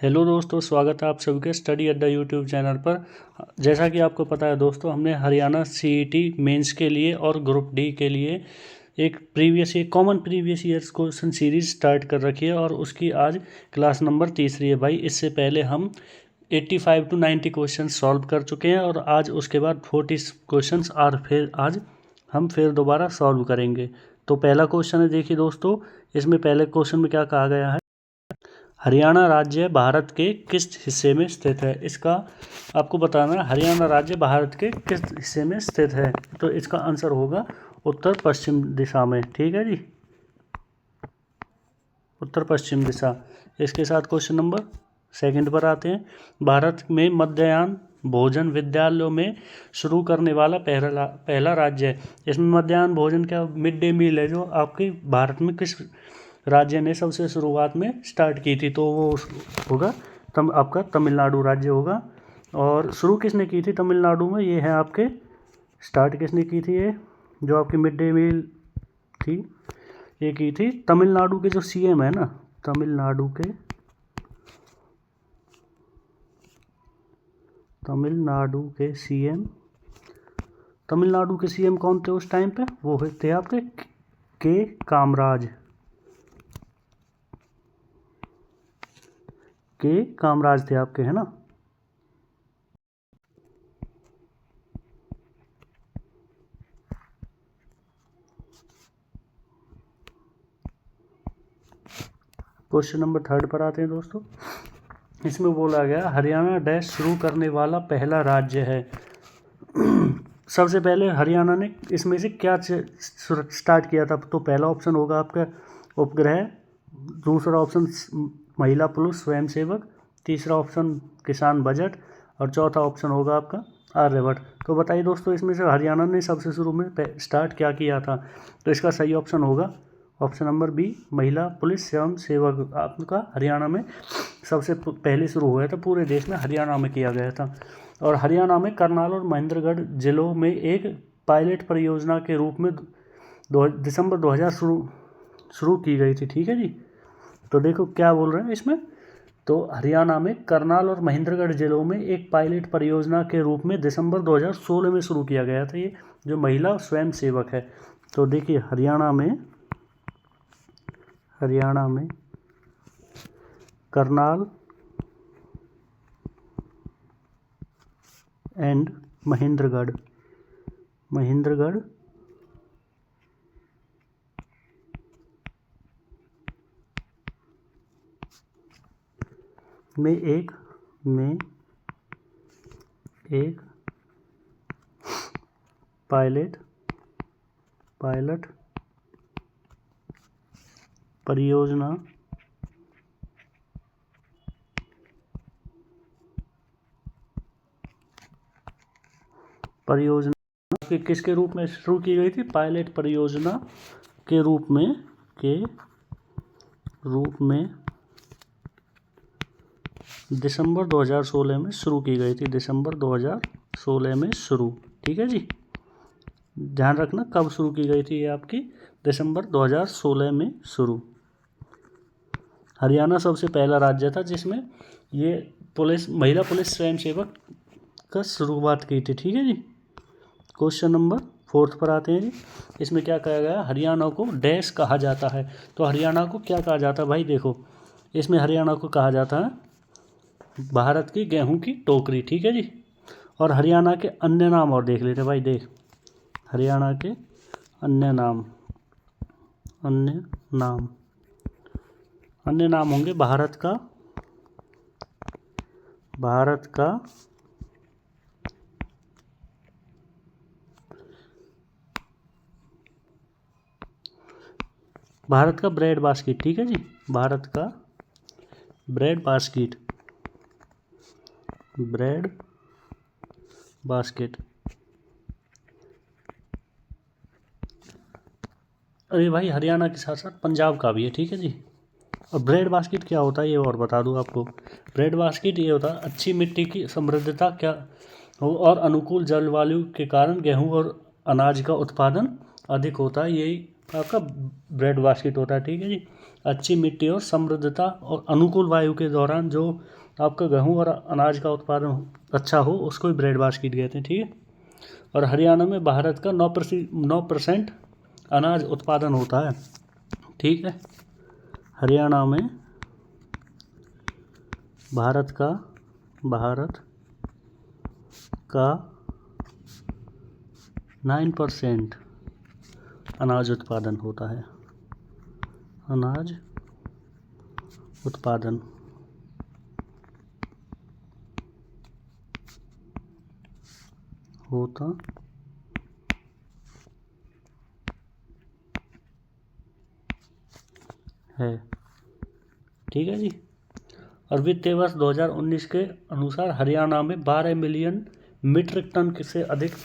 Hello दोस्तों, स्वागत है आप सभी के स्टडी अड्डा यूट्यूब चैनल पर। जैसा कि आपको पता है दोस्तों, हमने हरियाणा सीईटी मेंस के लिए और ग्रुप डी के लिए एक common previous years question series start कर रखी है और उसकी आज क्लास नंबर तीसरी है भाई। इससे पहले हम 85 to 90 क्वेश्चन सॉल्व कर चुके हैं और आज उसके बाद 40 क्वेश्चन और फिर आज हम फिर दोबारा सॉल्व करेंगे। तो पहला क्वेश्चन है, देखिए दोस्तों, इसमें पहले क्वेश्चन में क्या कहा गया है। हरियाणा राज्य भारत के किस हिस्से में स्थित है। इसका आपको बताना है, हरियाणा राज्य भारत के किस हिस्से में स्थित है। तो इसका आंसर होगा उत्तर पश्चिम दिशा में। ठीक है जी, उत्तर पश्चिम दिशा। इसके साथ क्वेश्चन नंबर सेकंड पर आते हैं। भारत में मध्याह्न भोजन विद्यालयों में शुरू करने वाला पहला राज्य है। इसमें मध्याह्न भोजन क्या मिड डे मील है, जो आपके भारत में किस राज्य ने सबसे शुरुआत में स्टार्ट की थी। तो वो होगा आपका तमिलनाडु राज्य होगा। और शुरू किसने की थी तमिलनाडु में, ये है आपके स्टार्ट किसने की थी, ये जो आपकी मिड डे मील थी ये की थी तमिलनाडु के जो सीएम है ना, तमिलनाडु के सीएम कौन थे उस टाइम पे, वो थे आपके के कामराज थे आपके, है ना। क्वेश्चन नंबर थर्ड पर आते हैं दोस्तों। इसमें बोला गया हरियाणा डैश शुरू करने वाला पहला राज्य है। सबसे पहले हरियाणा ने इसमें से क्या स्टार्ट किया था। तो पहला ऑप्शन होगा आपका उपग्रह, दूसरा ऑप्शन महिला पुलिस स्वयंसेवक, तीसरा ऑप्शन किसान बजट और चौथा ऑप्शन होगा आपका आर्यभट्ट। तो बताइए दोस्तों, इसमें से हरियाणा ने सबसे शुरू में स्टार्ट क्या किया था। तो इसका सही ऑप्शन होगा ऑप्शन नंबर बी, महिला पुलिस स्वयंसेवक। आपका हरियाणा में सबसे पहले शुरू हुआ था, पूरे देश में हरियाणा में किया गया था। और हरियाणा में करनाल और महेंद्रगढ़ जिलों में एक पायलट परियोजना के रूप में दिसंबर 2000 शुरू की गई थी। ठीक है जी। तो देखो क्या बोल रहे हैं इसमें, तो हरियाणा में करनाल और महेंद्रगढ़ जिलों में एक पायलट परियोजना के रूप में दिसंबर 2016 में शुरू किया गया था, ये जो महिला स्वयंसेवक है। तो देखिए हरियाणा में करनाल एंड महेंद्रगढ़ में एक पायलट परियोजना किसके रूप में शुरू की गई थी, पायलट परियोजना के रूप में दिसंबर 2016 में शुरू की गई थी। दिसंबर 2016 में शुरू। ठीक है जी, ध्यान रखना कब शुरू की गई थी ये आपकी, दिसंबर 2016 में शुरू। हरियाणा सबसे पहला राज्य था जिसमें ये महिला पुलिस स्वयंसेवक का शुरुआत की थी। ठीक है जी। क्वेश्चन नंबर फोर्थ पर आते हैं जी। इसमें क्या कहा गया, हरियाणा को डैश कहा जाता है। तो हरियाणा को क्या कहा जाता है भाई, देखो इसमें हरियाणा को कहा जाता है भारत की गेहूं की टोकरी। ठीक है जी। और हरियाणा के अन्य नाम और देख लेते भाई, देख हरियाणा के अन्य नाम होंगे भारत का ब्रेड बास्केट। ठीक है जी, भारत का ब्रेड बास्केट। अरे भाई, हरियाणा के साथ साथ पंजाब का भी है। ठीक है जी। और ब्रेड बास्केट क्या होता है ये और बता दूं आपको। ब्रेड बास्केट ये होता है अच्छी मिट्टी की समृद्धता क्या हो और अनुकूल जलवायु के कारण गेहूं और अनाज का उत्पादन अधिक होता है, यही आपका ब्रेड बास्केट होता है। ठीक है जी। अच्छी मिट्टी और समृद्धता और अनुकूल वायु के दौरान जो आपका गेहूँ और अनाज का उत्पादन अच्छा हो उसको ही ब्रेड बास्केट कहते हैं, ठीक है। और हरियाणा में भारत का 9% अनाज उत्पादन होता है, ठीक है। हरियाणा में भारत का 9% अनाज उत्पादन होता है, अनाज उत्पादन होता है, ठीक है जी। और वित्तीय वर्ष 2019 के अनुसार हरियाणा में 12 मिलियन मीट्रिक टन से अधिक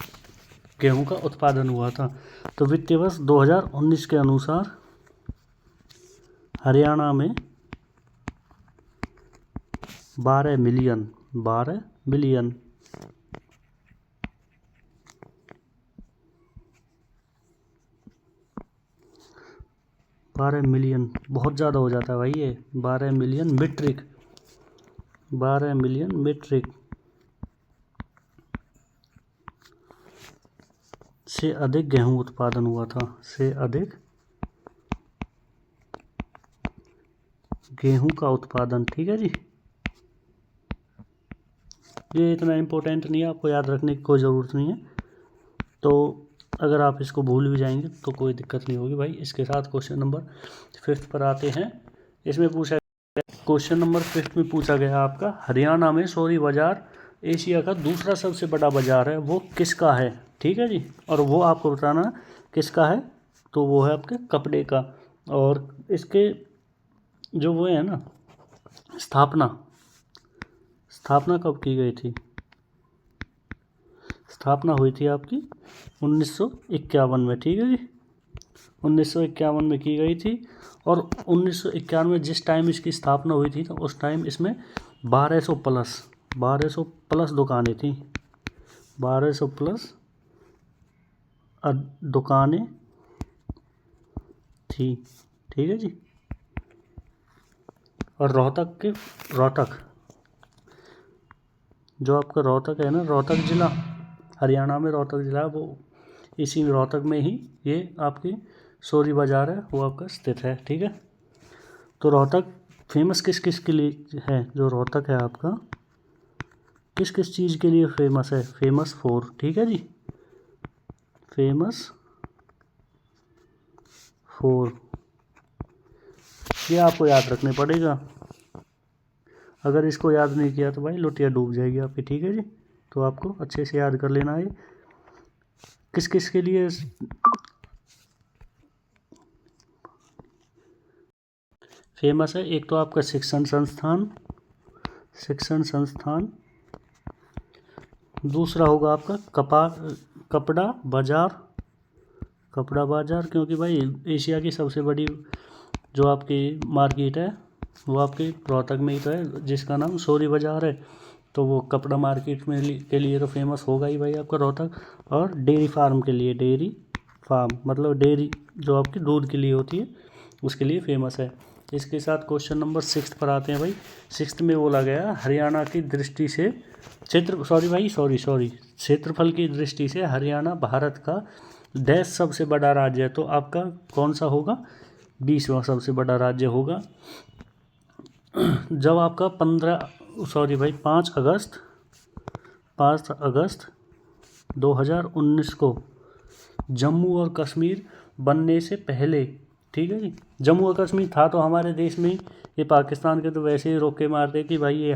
गेहूं का उत्पादन हुआ था। तो वित्तीय वर्ष 2019 के अनुसार हरियाणा में 12 मिलियन 12 मिलियन बहुत ज़्यादा हो जाता है भाई, ये 12 मिलियन मीट्रिक से अधिक गेहूं उत्पादन हुआ था, से अधिक गेहूं का उत्पादन, ठीक है जी। ये इतना इम्पोर्टेंट नहीं है, आपको याद रखने की कोई ज़रूरत नहीं है। तो अगर आप इसको भूल भी जाएंगे तो कोई दिक्कत नहीं होगी भाई। इसके साथ क्वेश्चन नंबर 5 पर आते हैं। इसमें पूछा क्वेश्चन नंबर 5 में पूछा गया आपका हरियाणा में सौरी बाजार एशिया का दूसरा सबसे बड़ा बाजार है, वो किसका है, ठीक है जी। और वो आपको बताना किसका है, तो वो है आपके कपड़े का। और इसके जो वो है ना स्थापना कब की गई थी, स्थापना हुई थी आपकी 1951 में, ठीक है जी। 1951 में की गई थी। और 1951 में जिस टाइम इसकी स्थापना हुई थी तो उस टाइम इसमें 1200 प्लस दुकानें थी, 1200 प्लस दुकानें थी, ठीक है जी। और रोहतक जो आपका रोहतक है ना, रोहतक ज़िला हरियाणा में रोहतक ज़िला है, वो इसी रोहतक में ही ये आपकी सौरी बाज़ार है वो आपका स्थित है, ठीक है। तो रोहतक फेमस किस किस के लिए है, जो रोहतक है आपका किस किस चीज़ के लिए फेमस है, फेमस फॉर, ठीक है जी, फेमस फॉर, ये आपको याद रखने पड़ेगा। अगर इसको याद नहीं किया तो भाई लुटिया डूब जाएगी आपकी, ठीक है जी। तो आपको अच्छे से याद कर लेना है किस किस के लिए फेमस है। एक तो आपका शिक्षण संस्थान, दूसरा होगा आपका कपड़ा बाजार, क्योंकि भाई एशिया की सबसे बड़ी जो आपकी मार्केट है वो आपके रोहतक में ही तो है, जिसका नाम सौरी बाज़ार है। तो वो कपड़ा मार्केट में के लिए तो फेमस होगा ही भाई आपका रोहतक। और डेयरी फार्म के लिए, डेयरी फार्म मतलब डेयरी जो आपकी दूध के लिए होती है उसके लिए फेमस है। इसके साथ क्वेश्चन नंबर 6 पर आते हैं भाई। 6 में बोला गया हरियाणा की दृष्टि से क्षेत्रफल की दृष्टि से हरियाणा भारत का देश सबसे बड़ा राज्य है। तो आपका कौन सा होगा, 20वां सबसे बड़ा राज्य होगा। जब आपका 5 अगस्त 2019 को जम्मू और कश्मीर बनने से पहले, ठीक है जी, जम्मू और कश्मीर था तो हमारे देश में ही, ये पाकिस्तान के तो वैसे ही रोक के मारते कि भाई ये ये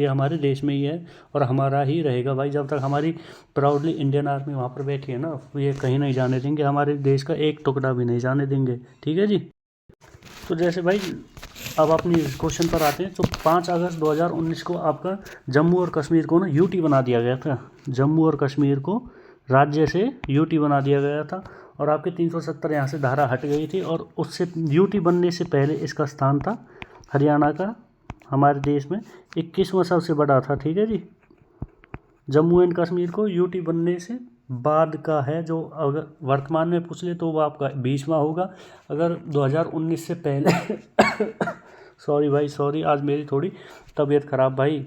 हमारे देश में ही है और हमारा ही रहेगा भाई। जब तक हमारी प्राउडली इंडियन आर्मी वहाँ पर बैठी है ना, ये कहीं नहीं जाने देंगे, हमारे देश का एक टुकड़ा भी नहीं जाने देंगे, ठीक है जी। तो जैसे भाई अब अपनी क्वेश्चन पर आते हैं। तो 5 अगस्त 2019 को आपका जम्मू और कश्मीर को ना यूटी बना दिया गया था, जम्मू और कश्मीर को राज्य से यूटी बना दिया गया था। और आपके 370 यहाँ से धारा हट गई थी। और उससे यूटी बनने से पहले इसका स्थान था हरियाणा का हमारे देश में 21वां सबसे बड़ा था, ठीक है जी। जम्मू एंड कश्मीर को यूटी बनने से बाद का है, जो अगर वर्तमान में पूछ ले तो वो आपका 20वां होगा। अगर 2019 से पहले सॉरी भाई सॉरी, आज मेरी थोड़ी तबीयत ख़राब भाई,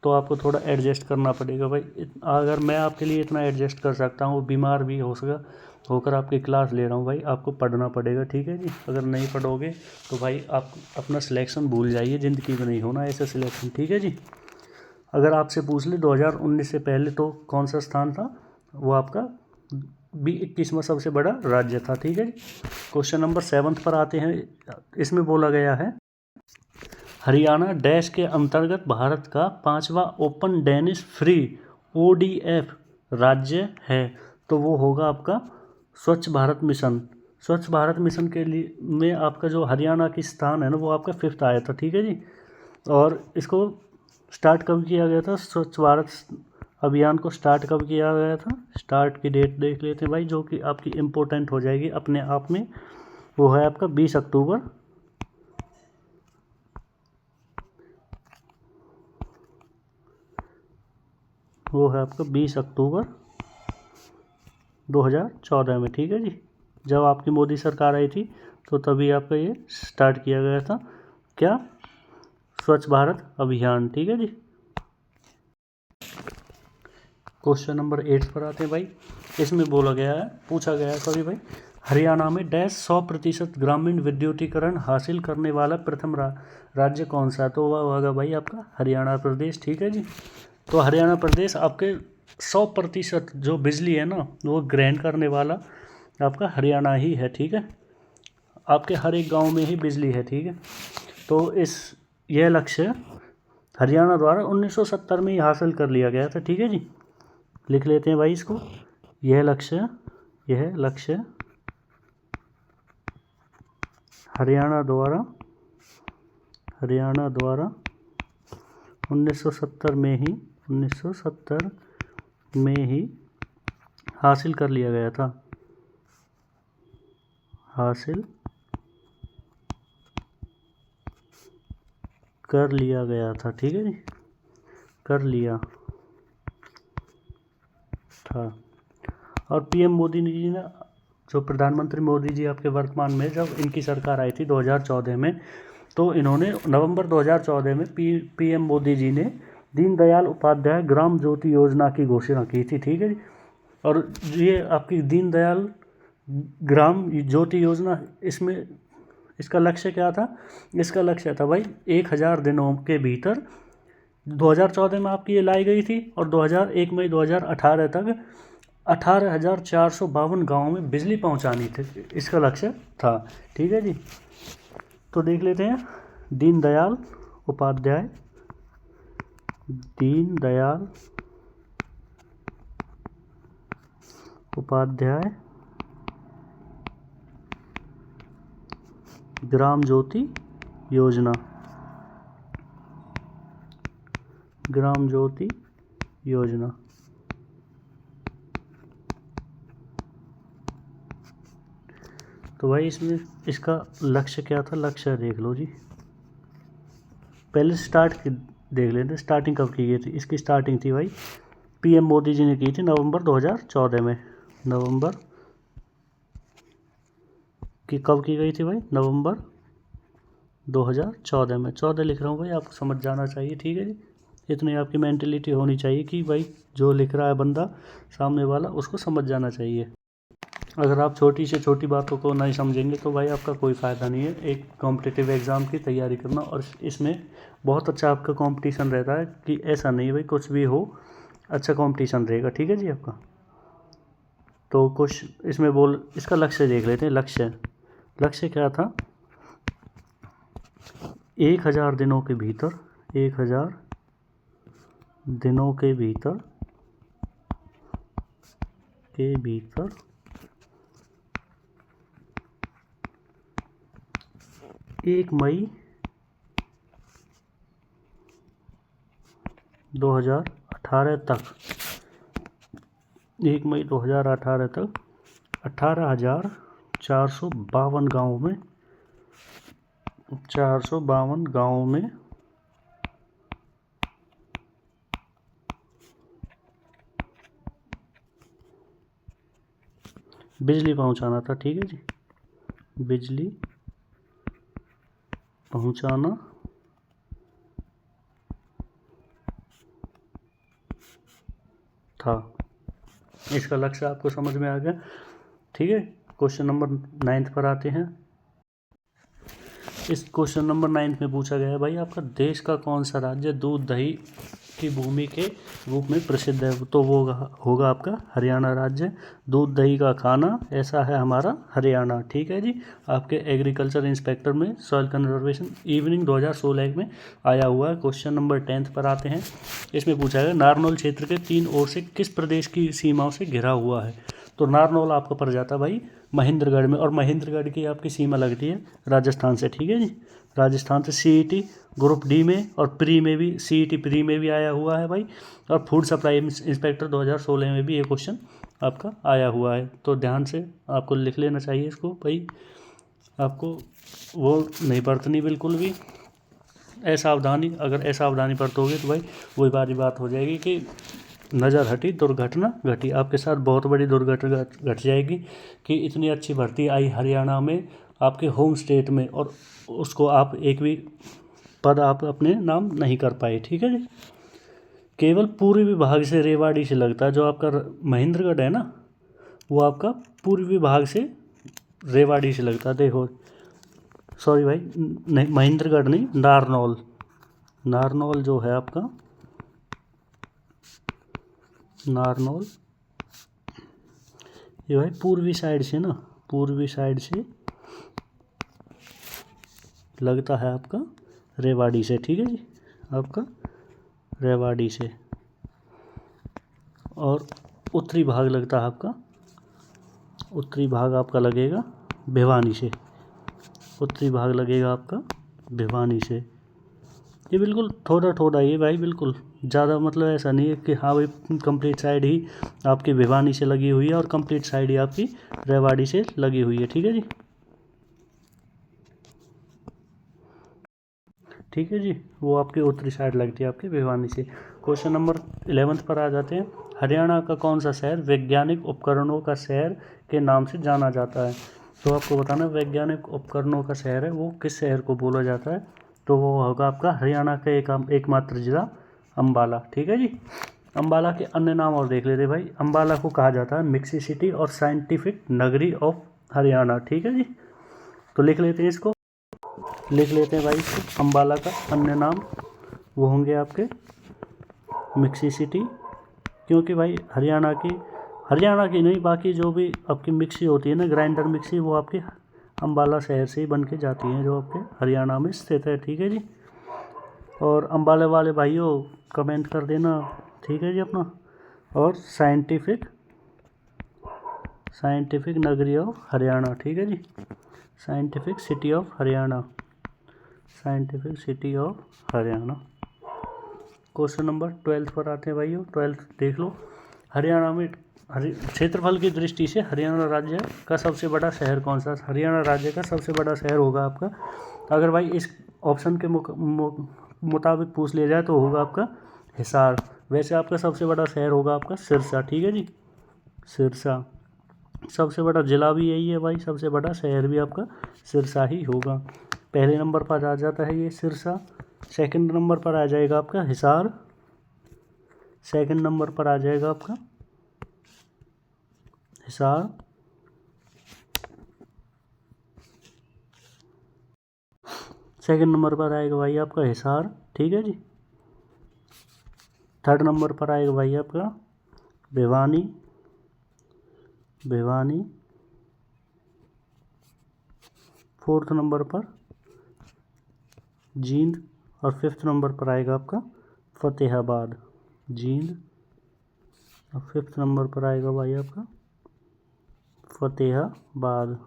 तो आपको थोड़ा एडजस्ट करना पड़ेगा भाई। अगर मैं आपके लिए इतना एडजस्ट कर सकता हूँ, बीमार भी हो सका होकर आपकी क्लास ले रहा हूँ भाई, आपको पढ़ना पड़ेगा, ठीक है जी। अगर नहीं पढ़ोगे तो भाई आप अपना सिलेक्शन भूल जाइए, ज़िंदगी में नहीं होना ऐसा सिलेक्शन, ठीक है जी। अगर आपसे पूछ ले 2019 से पहले तो कौन सा स्थान था, वो आपका 21वां सबसे बड़ा राज्य था, ठीक है जी। क्वेश्चन नंबर 7 पर आते हैं। इसमें बोला गया है हरियाणा डैश के अंतर्गत भारत का 5वां ओपन डेनिस फ्री ODF राज्य है, तो वो होगा आपका स्वच्छ भारत मिशन। स्वच्छ भारत मिशन के लिए में आपका जो हरियाणा की स्थान है ना, वो आपका 5th आया था, ठीक है जी। और इसको स्टार्ट कब किया गया था, स्वच्छ भारत अभियान को स्टार्ट कब किया गया था, स्टार्ट की डेट देख लेते हैं भाई, जो कि आपकी इम्पोर्टेंट हो जाएगी अपने आप में। वो है आपका 20 अक्टूबर 2014 में, ठीक है जी। जब आपकी मोदी सरकार आई थी तो तभी आपका ये स्टार्ट किया गया था, क्या, स्वच्छ भारत अभियान, ठीक है जी। क्वेश्चन नंबर 8 पर आते हैं भाई। इसमें पूछा गया है सॉरी भाई, हरियाणा में डैश 100% ग्रामीण विद्युतीकरण हासिल करने वाला प्रथम राज्य कौन सा है, तो वह होगा भाई आपका हरियाणा प्रदेश, ठीक है जी। तो हरियाणा प्रदेश आपके 100% जो बिजली है ना, वो ग्रहण करने वाला आपका हरियाणा ही है, ठीक है। आपके हर एक गांव में ही बिजली है, ठीक है। तो यह लक्ष्य हरियाणा द्वारा 1970 में ही हासिल कर लिया गया था, ठीक है जी। लिख लेते हैं भाई इसको। यह लक्ष्य हरियाणा द्वारा 1970 में ही हासिल कर लिया गया था, ठीक है जी, कर लिया था। और PM मोदी जी ने, जो प्रधानमंत्री मोदी जी आपके वर्तमान में, जब इनकी सरकार आई थी 2014 में, तो इन्होंने नवंबर 2014 में PM मोदी जी ने दीनदयाल उपाध्याय ग्राम ज्योति योजना की घोषणा की थी, ठीक है जी। और ये आपकी दीनदयाल ग्राम ज्योति योजना, इसका लक्ष्य क्या था, इसका लक्ष्य था भाई 1000 दिनों के भीतर, 2014 में आपकी ये लाई गई थी, और 1 मई 2018 तक 18,452 गाँव में बिजली पहुंचानी थी, इसका लक्ष्य था, ठीक है जी। तो देख लेते हैं, दीनदयाल उपाध्याय ग्राम ज्योति योजना, तो भाई इसमें इसका लक्ष्य क्या था, लक्ष्य देख लो जी। पहले देख लेते, स्टार्टिंग कब की गई थी। इसकी स्टार्टिंग थी भाई, PM मोदी जी ने की थी नवंबर 2014 में। नवंबर की कब की गई थी भाई, नवंबर 2014 में। 14 लिख रहा हूँ भाई, आपको समझ जाना चाहिए, ठीक है जी। इतनी आपकी मेंटेलिटी होनी चाहिए कि भाई जो लिख रहा है बंदा सामने वाला, उसको समझ जाना चाहिए। अगर आप छोटी से छोटी बातों को नहीं समझेंगे तो भाई आपका कोई फ़ायदा नहीं है एक कॉम्पिटिटिव एग्ज़ाम की तैयारी करना। और इसमें बहुत अच्छा आपका कंपटीशन रहता है, कि ऐसा नहीं भाई कुछ भी हो, अच्छा कंपटीशन रहेगा, ठीक है जी आपका। तो कुछ इसमें इसका लक्ष्य देख लेते हैं। लक्ष्य क्या था, 1000 दिनों के भीतर 1000 दिनों के भीतर 1 मई 2018 तक 1 मई 2018 तक 18,452 गाँवों में बिजली पहुंचाना था, ठीक है जी, बिजली पहुंचाना था। इसका लक्ष्य आपको समझ में आ गया, ठीक है। क्वेश्चन नंबर 9 पर आते हैं। इस क्वेश्चन नंबर 9 में पूछा गया है भाई आपका देश का कौन सा राज्य दूध दही की भूमि के रूप में प्रसिद्ध है, तो वो होगा आपका हरियाणा राज्य। दूध दही का खाना ऐसा है हमारा हरियाणा, ठीक है जी। आपके एग्रीकल्चर इंस्पेक्टर में सॉइल कंजर्वेशन इवनिंग 2016 में आया हुआ है। क्वेश्चन नंबर 10 पर आते हैं। इसमें पूछा गया नारनौल क्षेत्र के 3 ओर से किस प्रदेश की सीमाओं से घिरा हुआ है, तो नारनौल आपका पड़ जाता है भाई महेंद्रगढ़ में, और महेंद्रगढ़ की आपकी सीमा लगती है राजस्थान से, ठीक है जी। राजस्थान से सीईटी ग्रुप डी में और प्री में भी, सीईटी प्री में भी आया हुआ है भाई, और फूड सप्लाई इंस्पेक्टर 2016 में भी ये क्वेश्चन आपका आया हुआ है। तो ध्यान से आपको लिख लेना चाहिए इसको भाई, आपको वो नहीं बरतनी बिल्कुल भी असावधानी। अगर असावधानी बरतोगे तो भाई वही बारी बात हो जाएगी कि नज़र हटी दुर्घटना घटी, आपके साथ बहुत बड़ी दुर्घटना घट जाएगी कि इतनी अच्छी भर्ती आई हरियाणा में आपके होम स्टेट में, और उसको आप एक भी पद आप अपने नाम नहीं कर पाए, ठीक है जी। केवल पूर्वी विभाग से रेवाड़ी से लगता है, जो आपका महेंद्रगढ़ है ना वो आपका पूर्वी विभाग से रेवाड़ी से लगता है। देखो सॉरी भाई, नहीं महेंद्रगढ़ नहीं, नारनौल, नारनौल जो है आपका नारनौल, ये भाई पूर्वी साइड से ना, पूर्वी साइड से लगता है आपका रेवाड़ी से, ठीक है जी, आपका रेवाड़ी से। और उत्तरी भाग लगता है आपका, उत्तरी भाग आपका लगेगा भिवानी से, उत्तरी भाग लगेगा आपका भिवानी से। ये बिल्कुल थोड़ा थोड़ा ये भाई बिल्कुल ज़्यादा मतलब ऐसा नहीं है कि हाँ भाई कंप्लीट साइड ही आपकी भिवानी से लगी हुई है और कंप्लीट साइड ही आपकी रेवाड़ी से लगी हुई है, ठीक है जी, ठीक है जी। वो आपकी उत्तरी साइड लगती है आपके भिवानी से। क्वेश्चन नंबर 11 पर आ जाते हैं। हरियाणा का कौन सा शहर वैज्ञानिक उपकरणों का शहर के नाम से जाना जाता है, तो आपको बताना वैज्ञानिक उपकरणों का शहर है वो किस शहर को बोला जाता है, तो वो होगा आपका हरियाणा का एकमात्र जिला अम्बाला, ठीक है जी। अम्बाला के अन्य नाम और देख लेते भाई। अम्बाला को कहा जाता है मिक्सी सिटी और साइंटिफिक नगरी ऑफ हरियाणा, ठीक है जी। तो लिख लेते हैं इसको, लिख लेते हैं भाई इसको। अम्बाला का अन्य नाम वो होंगे आपके मिक्सी सिटी, क्योंकि भाई हरियाणा की नहीं बाकी जो भी आपकी मिक्सी होती है ना, ग्राइंडर मिक्सी, वो आपके अम्बाला शहर से ही बन के जाती हैं जो आपके हरियाणा में स्थित है, ठीक है जी। और अम्बाला वाले भाइयों कमेंट कर देना, ठीक है जी अपना। और साइंटिफिक नगरी ऑफ हरियाणा, ठीक है जी, scientific city of Haryana, scientific city of Haryana. Question number 12 पर आते हैं भाइयों। 12 देख लो। हरियाणा में क्षेत्रफल की दृष्टि से हरियाणा राज्य का सबसे बड़ा शहर कौन सा, हरियाणा राज्य का सबसे बड़ा शहर होगा आपका, अगर भाई इस ऑप्शन के मुताबिक पूछ लिया जाए तो होगा आपका हिसार। वैसे आपका सबसे बड़ा शहर होगा आपका सिरसा, ठीक है जी, सिरसा। सबसे बड़ा जिला भी यही है भाई, सबसे बड़ा शहर भी आपका सिरसा ही होगा। पहले नंबर पर आ जाता है ये सिरसा। सेकंड नंबर पर आ जाएगा आपका हिसार, सेकंड नंबर पर आ जाएगा आपका हिसार। सेकंड नंबर पर आएगा भाई आपका हिसार, ठीक है जी। थर्ड नंबर पर आएगा भाई आपका भिवानी, भिवानी। फोर्थ नंबर पर जींद, और फिफ्थ नंबर पर आएगा आपका फतेहाबाद, जींद। और फिफ्थ नंबर पर आएगा भाई आपका फतेहाबाद।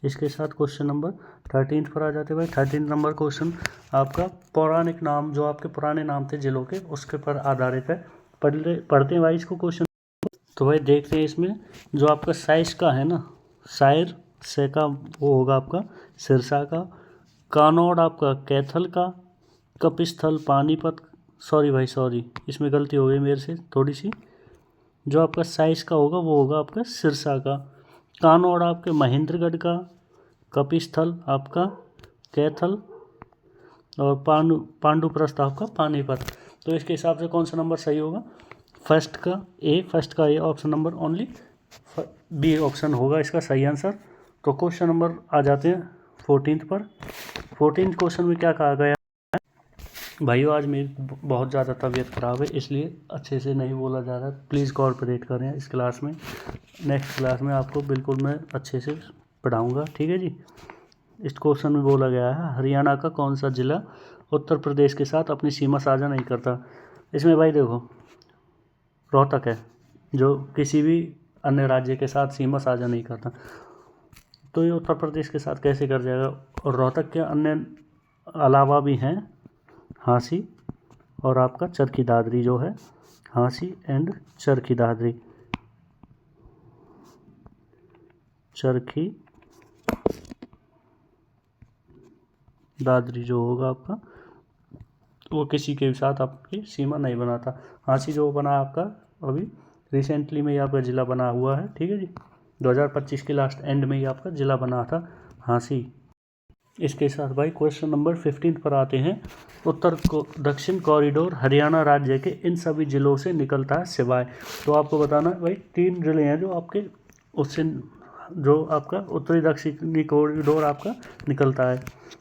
इसके साथ क्वेश्चन नंबर 13 पर आ जाते हैं भाई। 13 नंबर क्वेश्चन आपका पौराणिक नाम, जो आपके पुराने नाम थे जिलों के, उसके पर आधारित है। पढ़ते हैं भाई इसको क्वेश्चन। तो भाई देखते हैं इसमें जो आपका साइज का है ना, शायर से का वो होगा आपका सिरसा का, कानौड़ आपका कैथल का, कपिस्थल पानीपत, सॉरी भाई सॉरी इसमें गलती हो गई मेरे से थोड़ी सी, जो आपका साइज़ का होगा वो होगा आपका सिरसा का। कानौड़ आपके महेंद्रगढ़ का। कपिस्थल आपका कैथल। और पांडुप्रस्थ आपका पानीपत। तो इसके हिसाब से कौन सा नंबर सही होगा? फर्स्ट का A option number only B option होगा इसका सही आंसर। तो क्वेश्चन नंबर आ जाते हैं 14 पर। 14 क्वेश्चन में क्या कहा गया? भाइयों आज मेरी बहुत ज़्यादा तबीयत ख़राब है, इसलिए अच्छे से नहीं बोला जा रहा है, प्लीज़ कॉर्पोरेट करें इस क्लास में। नेक्स्ट क्लास में आपको बिल्कुल मैं अच्छे से पढ़ाऊँगा, ठीक है जी। इस क्वेश्चन में बोला गया है हरियाणा का कौन सा जिला उत्तर प्रदेश के साथ अपनी सीमा साझा नहीं करता? इसमें भाई देखो रोहतक है जो किसी भी अन्य राज्य के साथ सीमा साझा नहीं करता, तो ये उत्तर प्रदेश के साथ कैसे कर जाएगा? और रोहतक के अन्य अलावा भी हैं हाँसी और आपका चरखी दादरी जो है, हाँसी एंड चरखी दादरी, चरखी दादरी जो होगा आपका वो किसी के साथ आपकी सीमा नहीं बनाता। हाँसी जो बना आपका अभी रिसेंटली में ही आपका ज़िला बना हुआ है, ठीक है जी। 2025 के लास्ट एंड में ही आपका ज़िला बना था हाँसी। इसके साथ भाई क्वेश्चन नंबर 15 पर आते हैं। उत्तर को दक्षिण कॉरिडोर हरियाणा राज्य के इन सभी ज़िलों से निकलता है सिवाय। तो आपको बताना भाई 3 ज़िले हैं जो आपके उससे जो आपका उत्तरी दक्षिणी कॉरिडोर आपका निकलता है,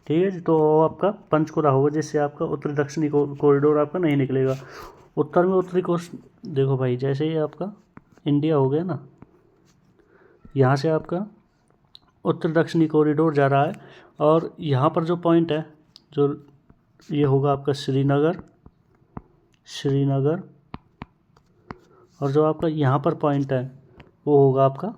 ठीक है जी। तो वो आपका पंचकुला होगा जिससे आपका उत्तरी दक्षिणी कॉरिडोर आपका नहीं निकलेगा। उत्तर में उत्तरी कोस्ट देखो भाई, जैसे ही आपका इंडिया हो गया ना, यहाँ से आपका उत्तर दक्षिणी कॉरिडोर जा रहा है और यहाँ पर जो पॉइंट है जो ये होगा आपका श्रीनगर, और जो आपका यहाँ पर पॉइंट है वो होगा आपका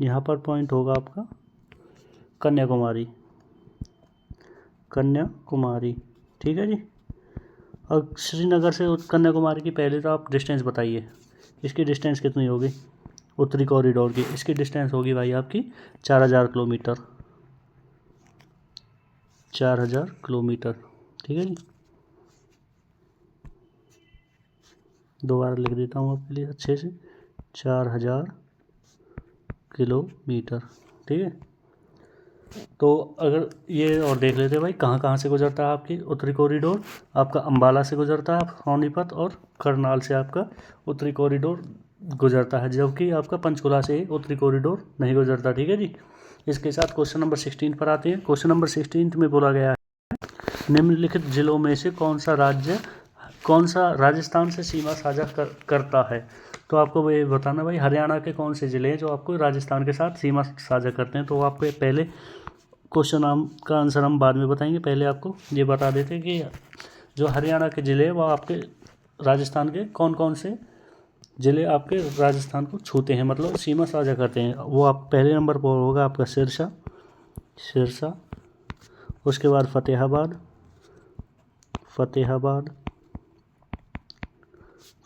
यहाँ पर पॉइंट होगा आपका कन्याकुमारी, ठीक है जी। और श्रीनगर से कन्याकुमारी की पहले तो आप डिस्टेंस बताइए, इसकी डिस्टेंस कितनी होगी उत्तरी कॉरिडोर की? इसकी डिस्टेंस होगी भाई आपकी 4000 किलोमीटर, 4000 किलोमीटर, ठीक है जी। दोबारा लिख देता हूँ आपके लिए अच्छे से, 4000 किलोमीटर, ठीक है। तो अगर ये और देख लेते हैं भाई कहाँ कहाँ से गुजरता है आपकी उत्तरी कॉरिडोर। आपका अंबाला से गुजरता है, सोनीपत और करनाल से आपका उत्तरी कॉरिडोर गुजरता है, जबकि आपका पंचकुला से उत्तरी कॉरिडोर नहीं गुजरता, ठीक है जी। इसके साथ क्वेश्चन नंबर 16 पर आते हैं। क्वेश्चन नंबर 16 में बोला गया है निम्नलिखित जिलों में से कौन सा राजस्थान से सीमा साझा करता है? तो आपको ये बताना भाई हरियाणा के कौन से ज़िले हैं जो आपको राजस्थान के साथ सीमा साझा करते हैं। तो आपको पहले क्वेश्चन का आंसर हम बाद में बताएंगे, पहले आपको ये बता देते हैं कि जो हरियाणा के ज़िले हैं वो आपके राजस्थान के कौन कौन से ज़िले आपके राजस्थान को छूते हैं, मतलब सीमा साझा करते हैं। वो आप पहले नंबर पर होगा आपका सिरसा, उसके बाद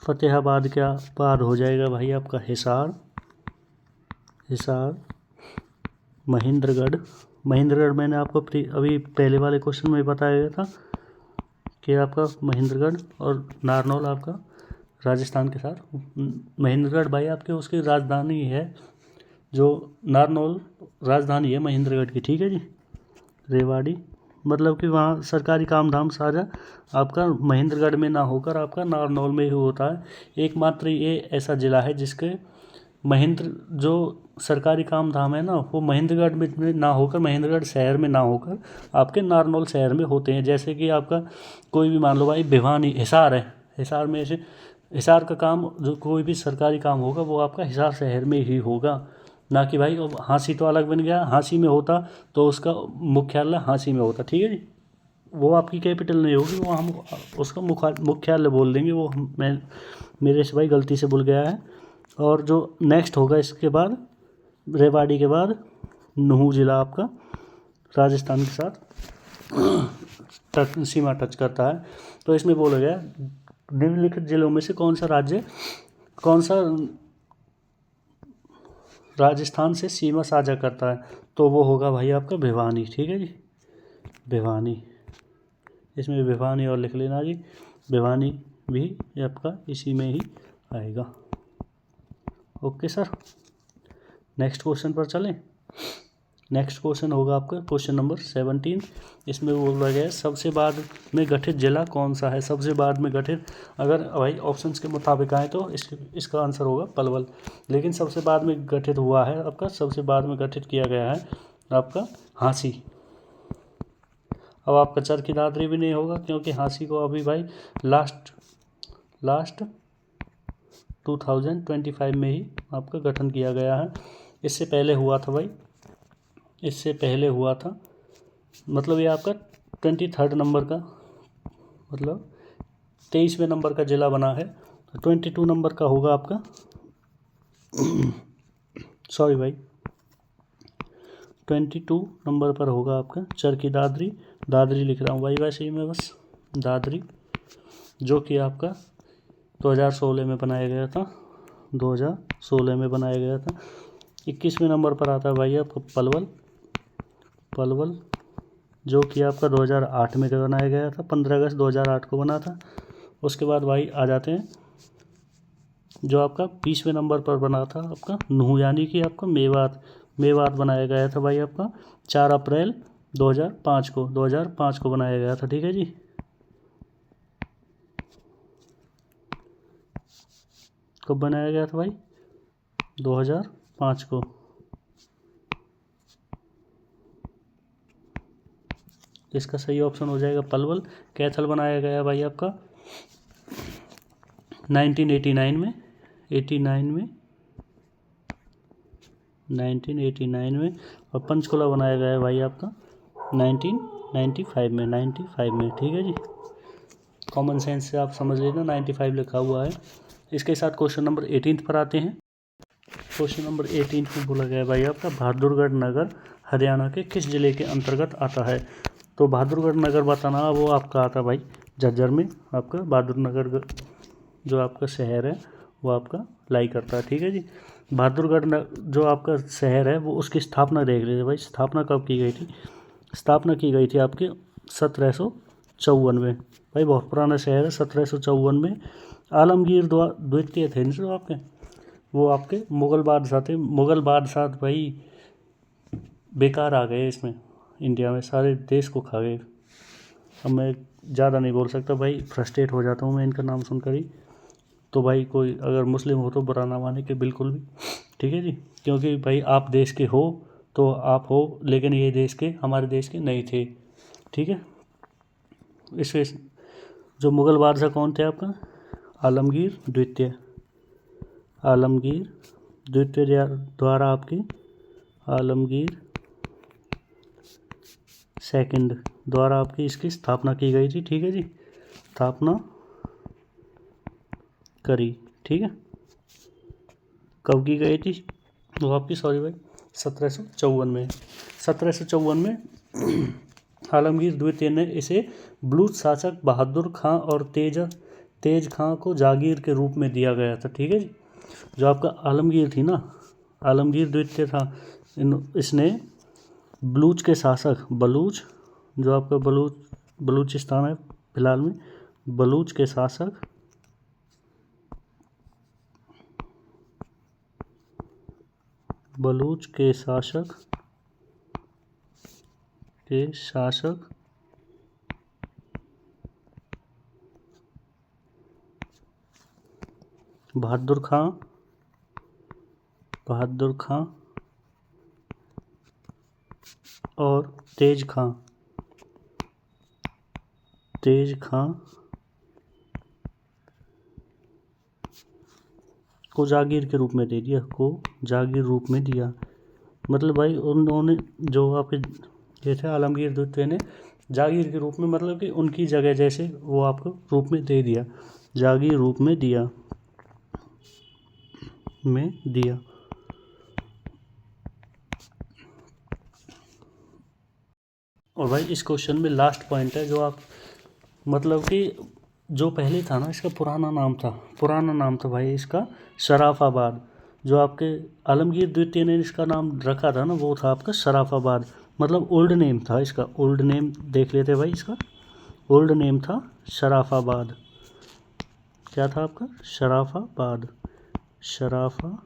फतेहाबाद के बाद हो जाएगा भाई आपका हिसार, महेंद्रगढ़ मैंने आपको अभी पहले वाले क्वेश्चन में बताया गया था कि आपका महेंद्रगढ़ और नारनौल आपका राजस्थान के साथ। महेंद्रगढ़ भाई आपके उसकी राजधानी है, जो नारनौल राजधानी है महेंद्रगढ़ की, ठीक है जी। रेवाड़ी, मतलब कि वहाँ सरकारी काम धाम साझा आपका महेंद्रगढ़ में ना होकर आपका नारनौल में ही होता है। एकमात्र ये ऐसा ज़िला है जिसके जो सरकारी काम धाम है ना वो महेंद्रगढ़ में ना होकर, महेंद्रगढ़ शहर में ना होकर आपके नारनौल शहर में होते हैं। जैसे कि आपका कोई भी मान लो भाई भिवानी, हिसार है, हिसार में से हिसार का काम जो कोई भी सरकारी काम होगा वो आपका हिसार शहर में ही होगा, ना कि भाई हाँसी तो अलग बन गया, हाँसी में होता तो उसका मुख्यालय हाँसी में होता, ठीक है जी। वो आपकी कैपिटल नहीं होगी, वो हम उसका मुख्यालय बोल देंगे, वो मैं मेरे से भाई गलती से भूल गया है। और जो नेक्स्ट होगा इसके बाद रेवाड़ी के बाद नूहू ज़िला आपका राजस्थान के साथ सीमा टच करता है। तो इसमें बोला गया निम्नलिखित जिलों में से कौन सा राजस्थान से सीमा साझा करता है? तो वो होगा भाई आपका भिवानी, ठीक है जी, भिवानी। इसमें भिवानी और लिख लेना जी, भिवानी भी आपका इसी में ही आएगा। ओके सर, नेक्स्ट क्वेश्चन पर चलें। नेक्स्ट क्वेश्चन होगा आपका क्वेश्चन नंबर 17। इसमें बोला गया है सबसे बाद में गठित जिला कौन सा है। सबसे बाद में गठित, अगर भाई ऑप्शंस के मुताबिक आए तो इसका आंसर होगा पलवल, लेकिन सबसे बाद में गठित हुआ है आपका, सबसे बाद में गठित किया गया है आपका हांसी। अब आपका चरखी दादरी भी नहीं होगा, क्योंकि हांसी को अभी भाई लास्ट 2025 में ही आपका गठन किया गया है। इससे पहले हुआ था भाई, इससे पहले हुआ था, मतलब ये आपका 23 नंबर का, मतलब 23वें नंबर का जिला बना है। 22 नंबर का होगा आपका सॉरी भाई 22 नंबर पर होगा आपका चरखी दादरी। दादरी लिख रहा हूँ भाई वैसे ही मैं बस, दादरी, जो कि आपका 2016 में बनाया गया था, 2016 में बनाया गया था। 21वें नंबर पर आता है भाई आपका पलवल, जो कि आपका 2008 में बनाया गया था, 15 अगस्त 2008 को बना था। उसके बाद भाई आ जाते हैं जो आपका 20वें नंबर पर बना था आपका नूह, यानी कि आपका मेवात बनाया गया था भाई आपका 4 अप्रैल 2005 को बनाया गया था। ठीक है जी, कब बनाया गया था भाई, 2005 को। इसका सही ऑप्शन हो जाएगा पलवल। कैथल बनाया गया भाई आपका 1989 में, 1989 में। और पंचकुला बनाया गया है भाई आपका 1995 में। ठीक है जी, कॉमन सेंस से आप समझ लेना 95 लिखा हुआ है। इसके साथ क्वेश्चन नंबर 18 पर आते हैं। क्वेश्चन नंबर 18 में बोला गया है भाई आपका बहादुरगढ़ नगर हरियाणा के किस जिले के अंतर्गत आता है। तो बहादुरगढ़ नगर बताना, वो आपका आता है भाई झज्जर में। आपका बहादुर नगर जो आपका शहर है वो आपका लाई करता है। ठीक है जी, बहादुरगढ़ जो आपका शहर है वो, उसकी स्थापना देख लीजिए भाई, स्थापना कब की गई थी। स्थापना की गई थी आपके 1754 में। भाई बहुत पुराना शहर है, 1754 में। आलमगीर द्वितीय थे जो आपके, वो आपके मुग़ल बादशाह थे। मुग़ल बादशाह भाई बेकार आ गए इसमें, इंडिया में सारे देश को खा गए। अब मैं ज़्यादा नहीं बोल सकता भाई, फ्रस्ट्रेट हो जाता हूँ मैं इनका नाम सुनकर ही। तो भाई कोई अगर मुस्लिम हो तो बुरा ना माने कि बिल्कुल भी, ठीक है जी, क्योंकि भाई आप देश के हो तो आप हो, लेकिन ये देश के, हमारे देश के नहीं थे। ठीक है, इसमें जो मुग़ल बादशाह कौन थे आपका, आलमगीर द्वितीय द्वारा आपकी, आलमगीर सेकंड द्वारा आपकी इसकी स्थापना की गई थी। ठीक है जी, स्थापना करी। ठीक है, कब की गई थी वो आपकी, सॉरी भाई 1754 में। 1754 में आलमगीर द्वितीय ने इसे बलूच शासक बहादुर खां और तेज खां को जागीर के रूप में दिया गया था। ठीक है जी, जो आपका आलमगीर थी ना, आलमगीर द्वितीय था, इसने बलूच के शासक, बलूच जो आपका बलूचिस्तान है फिलहाल में, बलूच के शासक बहादुर खां और तेज खां को जागीर के रूप में दे दिया, मतलब भाई उन्होंने जो आपके ये थे आलमगीर द्वितीय ने जागीर के रूप में, मतलब कि उनकी जगह जैसे वो आपको रूप में दे दिया, जागीर रूप में दिया। और भाई इस क्वेश्चन में लास्ट पॉइंट है, जो आप मतलब कि जो पहले था ना, इसका पुराना नाम था भाई इसका शराफाबाद। जो आपके आलमगीर द्वितीय ने इसका नाम रखा था ना, वो था आपका शराफाबाद, मतलब ओल्ड नेम था इसका। ओल्ड नेम देख लेते भाई इसका, ओल्ड नेम था शराफाबाद। क्या था आपका? शराफाबाद। शराफाबाद।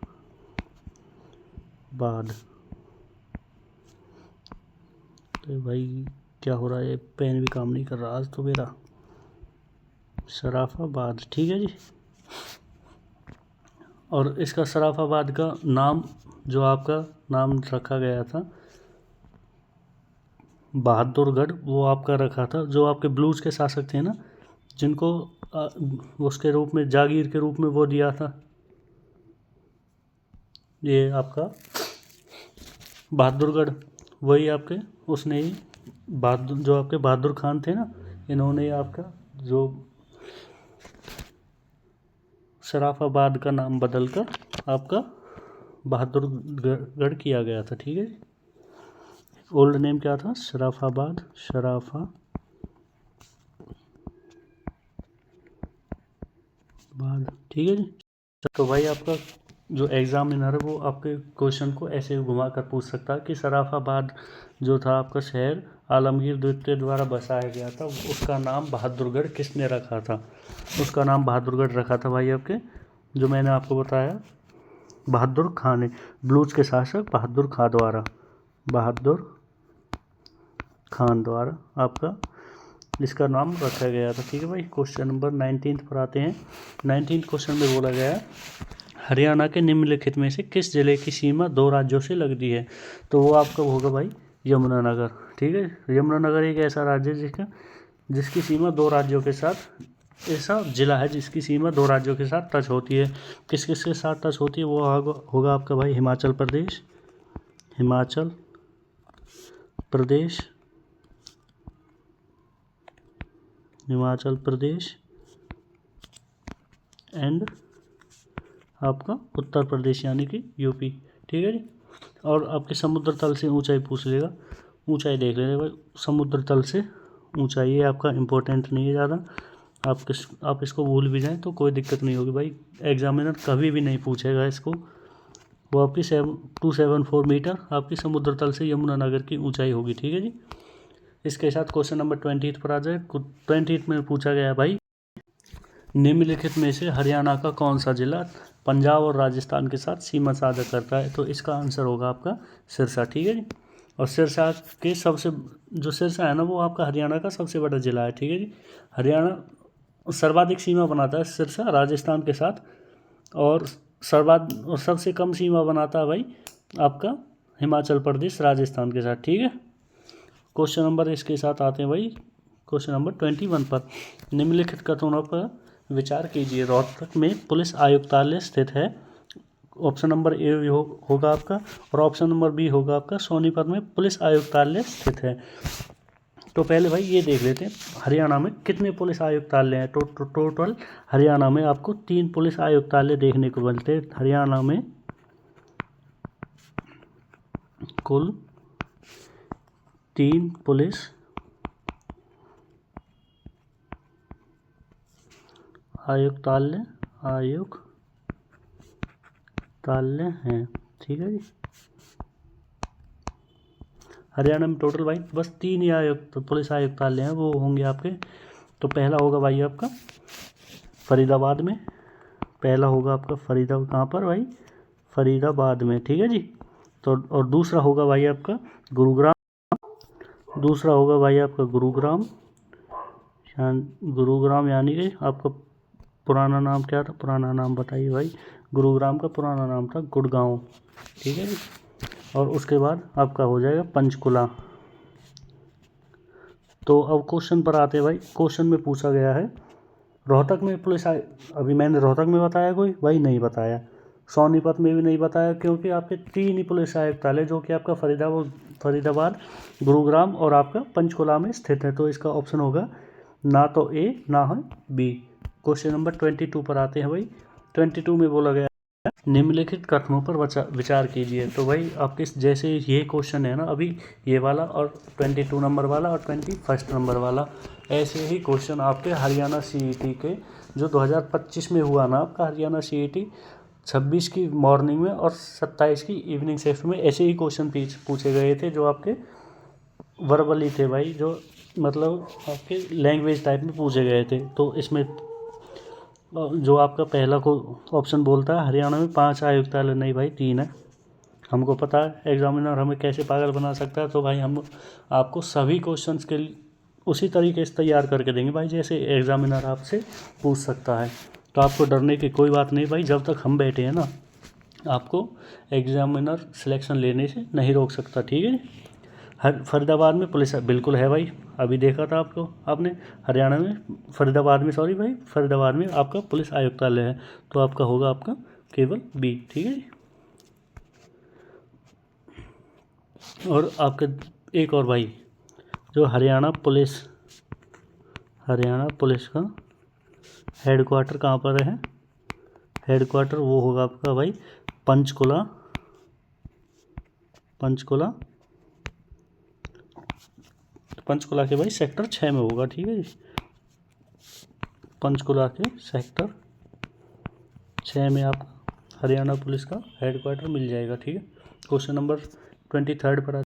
तो भाई क्या हो रहा है, पेन भी काम नहीं कर रहा आज तो मेरा। शराफाबाद, ठीक है जी। और इसका शराफाबाद का नाम, जो आपका नाम रखा गया था बहादुरगढ़, वो आपका रखा था जो आपके ब्लूज के शासक थे ना, जिनको उसके रूप में, जागीर के रूप में वो दिया था, ये आपका बहादुरगढ़, वही आपके उसने ही बहादुर, जो आपके बहादुर खान थे ना, इन्होंने ही आपका जो शराफाबाद का नाम बदलकर आपका बहादुरगढ़ किया गया था, ठीक है। ओल्ड नेम क्या था? शराफाबाद। शराफाबाद, ठीक है जी। तो भाई आपका जो एग्जामिनर है वो आपके क्वेश्चन को ऐसे घुमा कर पूछ सकता है कि शराफाबाद जो था आपका शहर आलमगीर द्वितीय द्वारा बसाया गया था, उसका नाम बहादुरगढ़ किसने रखा था? उसका नाम बहादुरगढ़ रखा था भाई आपके, जो मैंने आपको बताया, बहादुर खान ने, ब्लूज के शासक बहादुर खान द्वारा, बहादुर खान द्वारा आपका इसका नाम रखा गया था, ठीक है भाई। क्वेश्चन नंबर 19 पर आते हैं। 19 क्वेश्चन में बोला गया हरियाणा के निम्नलिखित में से किस जिले की सीमा 2 राज्यों से लगती है? तो वो आपका होगा भाई यमुनानगर, ठीक है। यमुनानगर एक ऐसा राज्य है जिसकी सीमा 2 राज्यों के साथ, ऐसा जिला है जिसकी सीमा 2 राज्यों के साथ टच होती है। किस किस के साथ टच होती है? वो होगा आपका भाई हिमाचल प्रदेश, हिमाचल प्रदेश, हिमाचल प्रदेश एंड आपका उत्तर प्रदेश यानी कि यूपी, ठीक है जी। और आपके समुद्र तल से ऊंचाई पूछ लेगा, ऊंचाई देख लेना भाई, समुद्र तल से ऊंचाई, ये आपका इम्पोर्टेंट नहीं है ज़्यादा, आप इसको भूल भी जाएं तो कोई दिक्कत नहीं होगी भाई, एग्जामिनर कभी भी नहीं पूछेगा इसको। वो आपकी 274 मीटर आपकी समुद्र तल से यमुनानगर की ऊंचाई होगी, ठीक है जी। इसके साथ क्वेश्चन नंबर 20 पर आ जाए। 20 में पूछा गया भाई निम्नलिखित में से हरियाणा का कौन सा जिला पंजाब और राजस्थान के साथ सीमा साझा करता है? तो इसका आंसर होगा आपका सिरसा, ठीक है जी। और सिरसा के सबसे, जो सिरसा है ना वो आपका हरियाणा का सबसे बड़ा जिला है, ठीक है जी। हरियाणा सर्वाधिक सीमा बनाता है सिरसा राजस्थान के साथ, और सबसे कम सीमा बनाता है भाई आपका हिमाचल प्रदेश राजस्थान के साथ, ठीक है। क्वेश्चन नंबर इसके साथ आते हैं भाई क्वेश्चन नंबर 21 पर। निम्नलिखित कथनों पर विचार कीजिए। रोहतक में पुलिस आयुक्तालय स्थित है। ऑप्शन नंबर ए होगा आपका, और ऑप्शन नंबर बी होगा आपका सोनीपत में पुलिस आयुक्तालय स्थित है। तो पहले भाई ये देख लेते हैं हरियाणा में कितने पुलिस आयुक्तालय हैं। टोटल हरियाणा में आपको 3 पुलिस आयुक्तालय देखने को मिलते हैं। हरियाणा में कुल 3 पुलिस आयुक्तालय हैं, ठीक है जी। हरियाणा में टोटल भाई बस 3 ही पुलिस आयुक्तालय हैं, वो होंगे आपके। तो पहला होगा भाई आपका फरीदाबाद में, पहला होगा आपका कहाँ पर भाई? फरीदाबाद में, ठीक है जी। तो और दूसरा होगा भाई आपका गुरुग्राम, दूसरा होगा भाई आपका गुरुग्राम यानी कि आपका पुराना नाम क्या था? पुराना नाम बताइए भाई। गुरुग्राम का पुराना नाम था गुड़गांव, ठीक है जी। और उसके बाद आपका हो जाएगा पंचकुला। तो अब क्वेश्चन पर आते हैं भाई। क्वेश्चन में पूछा गया है रोहतक में पुलिस अभी मैंने रोहतक में बताया कोई भाई? नहीं बताया। सोनीपत में भी नहीं बताया, क्योंकि आपके 3 ही पुलिस आयुक्तालय जो कि आपका फरीदाबाद, गुरुग्राम और आपका पंचकुला में स्थित है। तो इसका ऑप्शन होगा ना तो ए ना हो बी। क्वेश्चन नंबर 22 पर आते हैं भाई। 22 में बोला गया निम्नलिखित कथनों पर विचार कीजिए। तो भाई आपके जैसे ये क्वेश्चन है ना अभी, ये वाला और 22 नंबर वाला और 21 नंबर वाला, ऐसे ही क्वेश्चन आपके हरियाणा सीईटी के जो 2025 में हुआ ना आपका हरियाणा सीईटी 26 की मॉर्निंग में और 27 की इवनिंग शिफ्ट में, ऐसे ही क्वेश्चन पूछे गए थे जो आपके वर्बली थे भाई, जो मतलब आपके लैंग्वेज टाइप में पूछे गए थे। तो इसमें जो आपका पहला को ऑप्शन बोलता है हरियाणा में 5 आयुक्तालय, नहीं भाई 3 है। हमको पता है एग्जामिनर हमें कैसे पागल बना सकता है, तो भाई हम आपको सभी क्वेश्चंस के उसी तरीके से तैयार करके देंगे भाई जैसे एग्जामिनर आपसे पूछ सकता है। तो आपको डरने की कोई बात नहीं भाई, जब तक हम बैठे हैं ना आपको एग्जामिनर सिलेक्शन लेने से नहीं रोक सकता, ठीक है। फरीदाबाद में पुलिस बिल्कुल है भाई, अभी देखा था आपने हरियाणा में फरीदाबाद में, सॉरी भाई फरीदाबाद में आपका पुलिस आयुक्तालय है, तो आपका होगा आपका केवल बी, ठीक है जी। और आपके एक और भाई, जो हरियाणा पुलिस का हेडक्वार्टर कहाँ पर है, हेडक्वार्टर वो होगा आपका भाई पंचकुला के भाई सेक्टर 6 में होगा, ठीक है जी। पंचकुला के सेक्टर 6 में आप हरियाणा पुलिस का हेडक्वार्टर मिल जाएगा, ठीक है। क्वेश्चन नंबर 23 पर आते हैं।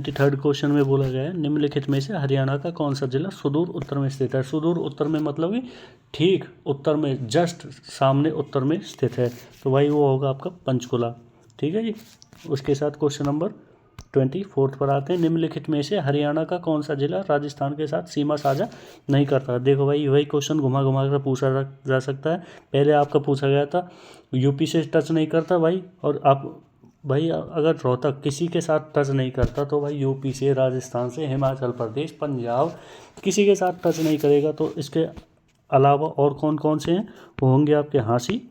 23 क्वेश्चन में बोला गया है निम्नलिखित में से हरियाणा का कौन सा जिला सुदूर उत्तर में स्थित है। सुदूर उत्तर में मतलब कि ठीक उत्तर में, जस्ट सामने उत्तर में स्थित है, तो भाई वो होगा आपका पंचकुला, ठीक है जी। उसके साथ क्वेश्चन नंबर 24 पर आते हैं। निम्नलिखित में से हरियाणा का कौन सा जिला राजस्थान के साथ सीमा साझा नहीं करता। देखो भाई वही क्वेश्चन घुमा कर पूछा जा सकता है। पहले आपका पूछा गया था यूपी से टच नहीं करता भाई, और आप भाई अगर रोहतक किसी के साथ टच नहीं करता तो भाई यूपी से, राजस्थान से, हिमाचल प्रदेश, पंजाब किसी के साथ टच नहीं करेगा। तो इसके अलावा और कौन कौन से हैं, वो होंगे आपके हाँसी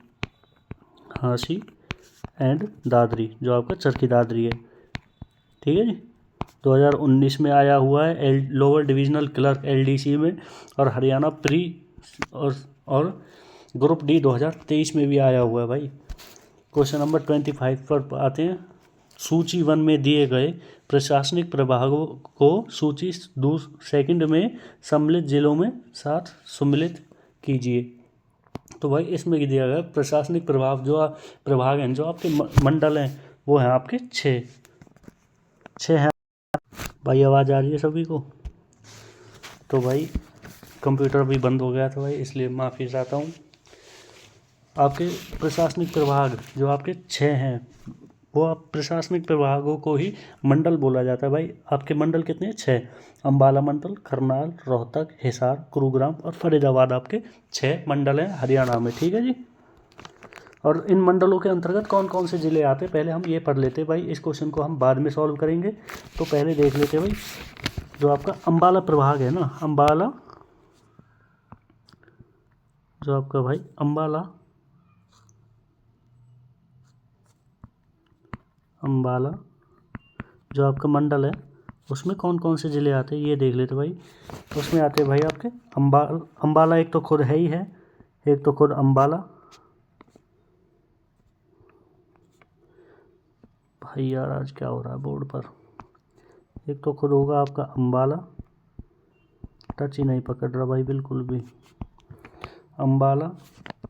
एंड दादरी, जो आपका चरखी दादरी है, ठीक है जी। 2019 में आया हुआ है लोअर डिविजनल क्लर्क LDC में, और हरियाणा प्री और ग्रुप डी 2023 में भी आया हुआ है भाई। क्वेश्चन नंबर 25 पर आते हैं। सूची 1 में दिए गए प्रशासनिक प्रभागों को सूची 2 में सम्मिलित जिलों में साथ सम्मिलित कीजिए। तो भाई इसमें दिया गया प्रशासनिक प्रभाग हैं, जो आपके मंडल हैं वो हैं आपके 6 हैं भाई। आवाज़ आ रही है सभी को? तो भाई कंप्यूटर भी बंद हो गया था भाई, इसलिए माफ़ी चाहता हूँ। आपके प्रशासनिक प्रभाग जो आपके 6 हैं, वो आप प्रशासनिक प्रभागों को ही मंडल बोला जाता है भाई। आपके मंडल कितने हैं? 6। अम्बाला मंडल, करनाल, रोहतक, हिसार, गुरुग्राम और फरीदाबाद आपके 6 मंडल हैं हरियाणा में, ठीक है जी। और इन मंडलों के अंतर्गत कौन कौन से ज़िले आते हैं पहले हम ये पढ़ लेते भाई। इस क्वेश्चन को हम बाद में सॉल्व करेंगे, तो पहले देख लेते भाई। जो आपका अम्बाला प्रभाग है ना, अम्बाला जो आपका भाई अम्बाला जो आपका मंडल है उसमें कौन कौन से ज़िले आते हैं ये देख लेते भाई। उसमें आते हैं भाई आपके अम्बाला एक तो खुद है ही है, एक तो खुद अम्बाला भाई, यार आज क्या हो रहा है बोर्ड पर। एक तो खुद होगा आपका अम्बाला, टच ही नहीं पकड़ रहा भाई बिल्कुल भी, अम्बाला।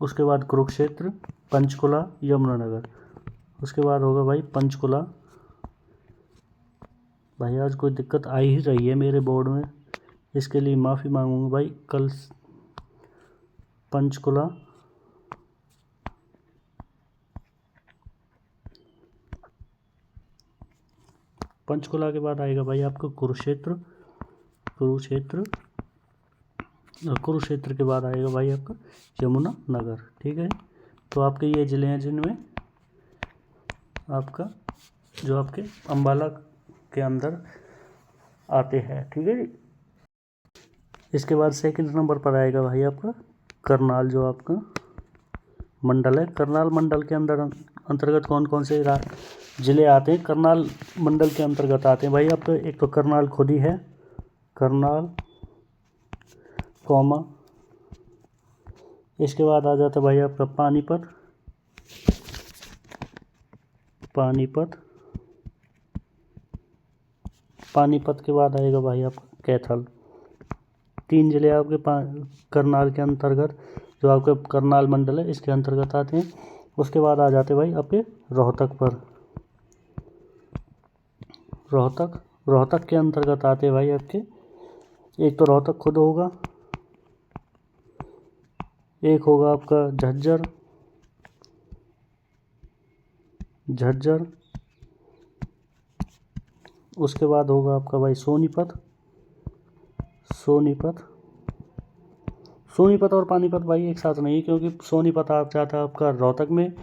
उसके बाद कुरुक्षेत्र, पंचकुला, यमुनानगर। उसके बाद होगा भाई पंचकुला। भाई आज कोई दिक्कत आ ही रही है मेरे बोर्ड में, इसके लिए माफ़ी मांगूंगा भाई। कल पंचकुला, पंचकुला के बाद आएगा भाई आपका कुरुक्षेत्र, कुरुक्षेत्र के बाद आएगा भाई आपका यमुनानगर, ठीक है। तो आपके ये ज़िले हैं जिनमें आपका जो आपके अम्बाला के अंदर आते हैं, ठीक है। इसके बाद सेकंड नंबर पर आएगा भाई आपका करनाल, जो आपका मंडल है। करनाल मंडल के अंतर्गत कौन कौन से ज़िले आते हैं? करनाल मंडल के अंतर्गत आते हैं भाई आपका एक तो करनाल खुद ही है, करनाल कौमा। इसके बाद आ जाता है भाई आपका पानीपत के बाद आएगा भाई आपका कैथल। 3 ज़िले आपके करनाल के अंतर्गत, जो आपका करनाल मंडल है इसके अंतर्गत आते हैं। उसके बाद आ जाते भाई आपके रोहतक पर, रोहतक के अंतर्गत आते भाई आपके एक तो रोहतक खुद होगा, एक होगा आपका झज्जर, उसके बाद होगा आपका भाई सोनीपत और पानीपत भाई एक साथ नहीं, क्योंकि सोनीपत आ जाता है आपका रोहतक में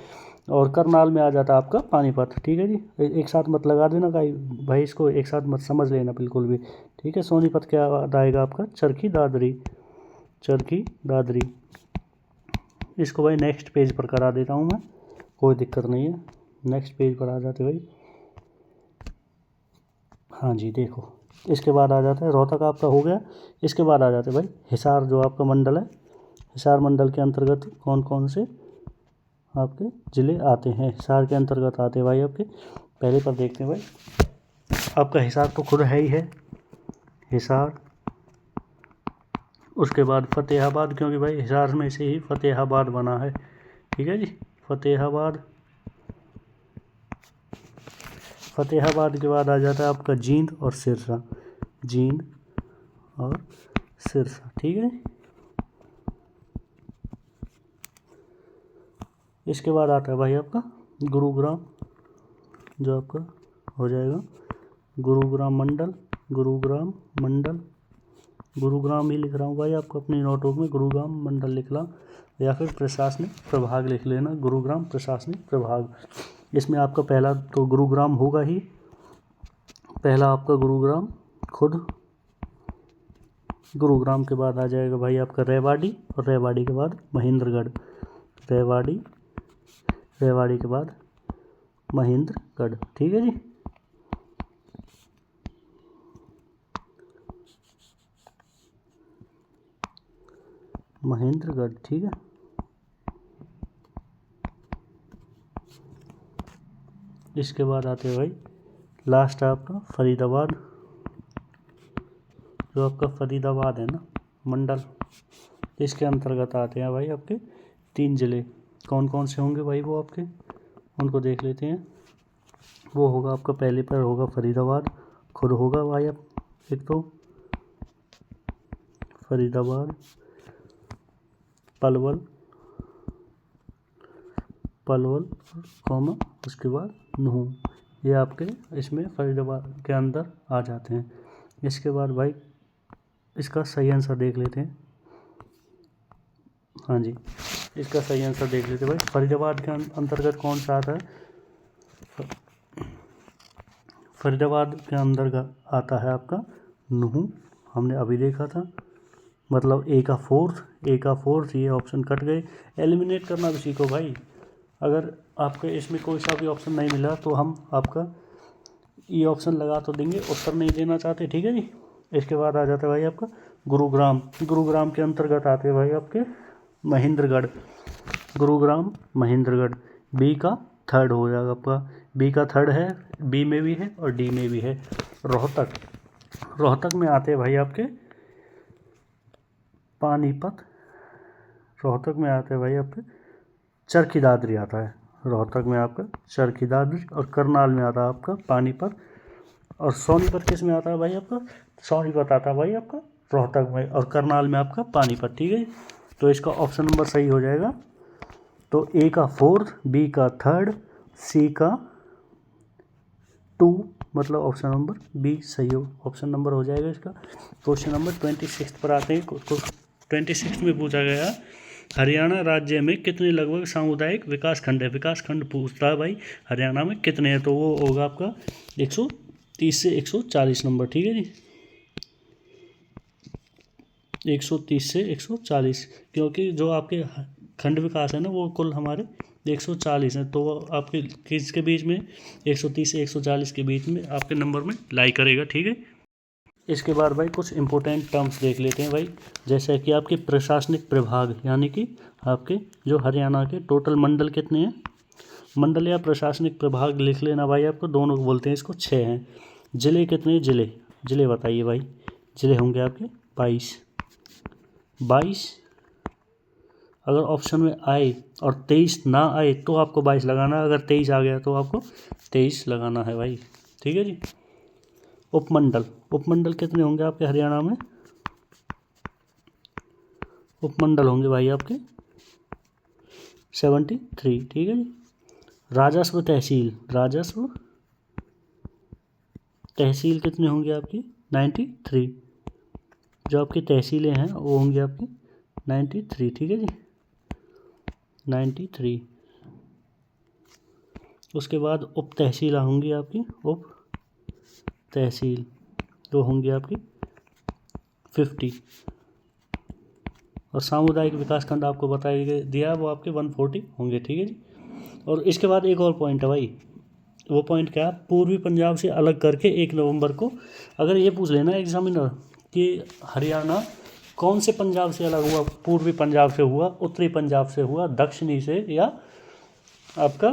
और करनाल में आ जाता है आपका पानीपत। ठीक है जी, एक साथ मत लगा देना भाई, इसको एक साथ मत समझ लेना बिल्कुल भी। ठीक है, सोनीपत क्या आएगा आपका चरखी दादरी। इसको भाई नेक्स्ट पेज पर करा देता हूँ मैं, कोई दिक्कत नहीं है। नेक्स्ट पेज पर आ जाते भाई, हाँ जी देखो, इसके बाद आ जाता है रोहतक आपका हो गया। इसके बाद आ जाते हैं भाई हिसार, जो आपका मंडल है। हिसार मंडल के अंतर्गत कौन कौन से आपके ज़िले आते हैं, हिसार के अंतर्गत आते हैं भाई आपके। पहले पर देखते हैं भाई, आपका हिसार तो खुद है ही है, हिसार। उसके बाद फतेहाबाद, क्योंकि भाई हिसार में से ही फतेहाबाद बना है। ठीक है जी, फतेहाबाद के बाद आ जाता है आपका जींद और सिरसा। ठीक है, इसके बाद आता है भाई आपका गुरुग्राम, जो आपका हो जाएगा गुरुग्राम मंडल। गुरुग्राम ही लिख रहा हूँ भाई आपको अपनी नोटबुक में, गुरुग्राम मंडल लिख ला, या फिर प्रशासनिक प्रभाग लिख लेना, गुरुग्राम प्रशासनिक प्रभाग। इसमें आपका पहला तो गुरुग्राम होगा ही, पहला आपका गुरुग्राम खुद। गुरुग्राम के बाद आ जाएगा भाई आपका रेवाड़ी, और रेवाड़ी के बाद महेंद्रगढ़। रेवाड़ी के बाद महेंद्रगढ़। ठीक है जी, महेंद्रगढ़। ठीक है, इसके बाद आते हैं भाई लास्ट आपका फरीदाबाद, जो आपका फरीदाबाद है ना मंडल, इसके अंतर्गत आते हैं भाई आपके 3 ज़िले। कौन कौन से होंगे भाई वो आपके, उनको देख लेते हैं। वो होगा आपका पहले पर होगा फरीदाबाद खुद होगा भाई, अब एक तो फरीदाबाद, पलवल कॉमा, उसके बाद नुहू, ये आपके इसमें फरीदाबाद के अंदर आ जाते हैं। इसके बाद भाई इसका सही आंसर देख लेते हैं। हाँ जी, इसका सही आंसर देख लेते हैं भाई, फरीदाबाद के अंतर्गत कौन सा आता है। फरीदाबाद के अंतर्गत आता है आपका नुहू, हमने अभी देखा था, मतलब ए का फोर्थ, ये ऑप्शन कट गए। एलिमिनेट करना भी सीखो भाई, अगर आपके इसमें कोई सा भी ऑप्शन नहीं मिला तो हम आपका ये ऑप्शन लगा तो देंगे, उत्तर नहीं देना चाहते। ठीक है जी, इसके बाद आ जाता है भाई आपका गुरुग्राम के अंतर्गत आते हैं भाई आपके महेंद्रगढ़, महेंद्रगढ़। बी का थर्ड हो जाएगा आपका, बी का थर्ड है, बी में भी है और डी में भी है। रोहतक में आते हैं भाई आपके पानीपत, रोहतक में आते हैं भाई आपके चरखी दादरी आता है, रोहतक में आपका चरखी दादरी, और करनाल में आता है आपका पानीपत, और सोनीपत किस में आता है भाई आपका, सोनीपत आता है भाई आपका रोहतक में, और करनाल में आपका पानीपत। ठीक है, तो इसका ऑप्शन नंबर सही हो जाएगा, तो ए का फोर्थ, बी का थर्ड, सी का 2, मतलब ऑप्शन नंबर बी सही हो, ऑप्शन नंबर हो जाएगा इसका। क्वेश्चन नंबर 26 पर आते हैं। 26 में पूछा गया, हरियाणा राज्य में कितने लगभग सामुदायिक विकास खंड है। विकास खंड पूछता है भाई हरियाणा में कितने हैं, तो वो होगा आपका 130 से 140 नंबर। ठीक है जी, 130 से 140, क्योंकि जो आपके खंड विकास है ना वो कुल हमारे 140 हैं, तो वो आपके किसके बीच में 130 से 140 के बीच में आपके नंबर में लाई करेगा। ठीक है, इसके बाद भाई कुछ इंपॉर्टेंट टर्म्स देख लेते हैं भाई, जैसे कि आपके प्रशासनिक प्रभाग, यानी कि आपके जो हरियाणा के टोटल मंडल कितने हैं, मंडल या प्रशासनिक प्रभाग लिख लेना भाई, आपको दोनों बोलते हैं इसको, 6 हैं। ज़िले कितने, ज़िले बताइए भाई, ज़िले होंगे आपके 22। अगर ऑप्शन में आए और 23 ना आए तो आपको 22 लगाना है, अगर 23 आ गया तो आपको 23 लगाना है भाई। ठीक है जी, उपमंडल कितने होंगे आपके हरियाणा में, उपमंडल होंगे भाई आपके 73, ठीक है जी। राजस्व तहसील कितने होंगे आपकी 93। जो आपकी तहसीलें हैं वो होंगी आपकी 93, ठीक है जी 93। उसके बाद उप तहसील होंगी आपकी, उप तहसील तो होंगी आपकी 50। और सामुदायिक विकास खंड आपको बताया दिया वो आपके 140 होंगे, ठीक है जी। और इसके बाद एक और पॉइंट है भाई, वो पॉइंट क्या है, पूर्वी पंजाब से अलग करके 1 नवंबर को अगर ये पूछ लेना एग्जामिनर कि हरियाणा कौन से पंजाब से अलग हुआ, पूर्वी पंजाब से हुआ, उत्तरी पंजाब से हुआ, दक्षिणी से या आपका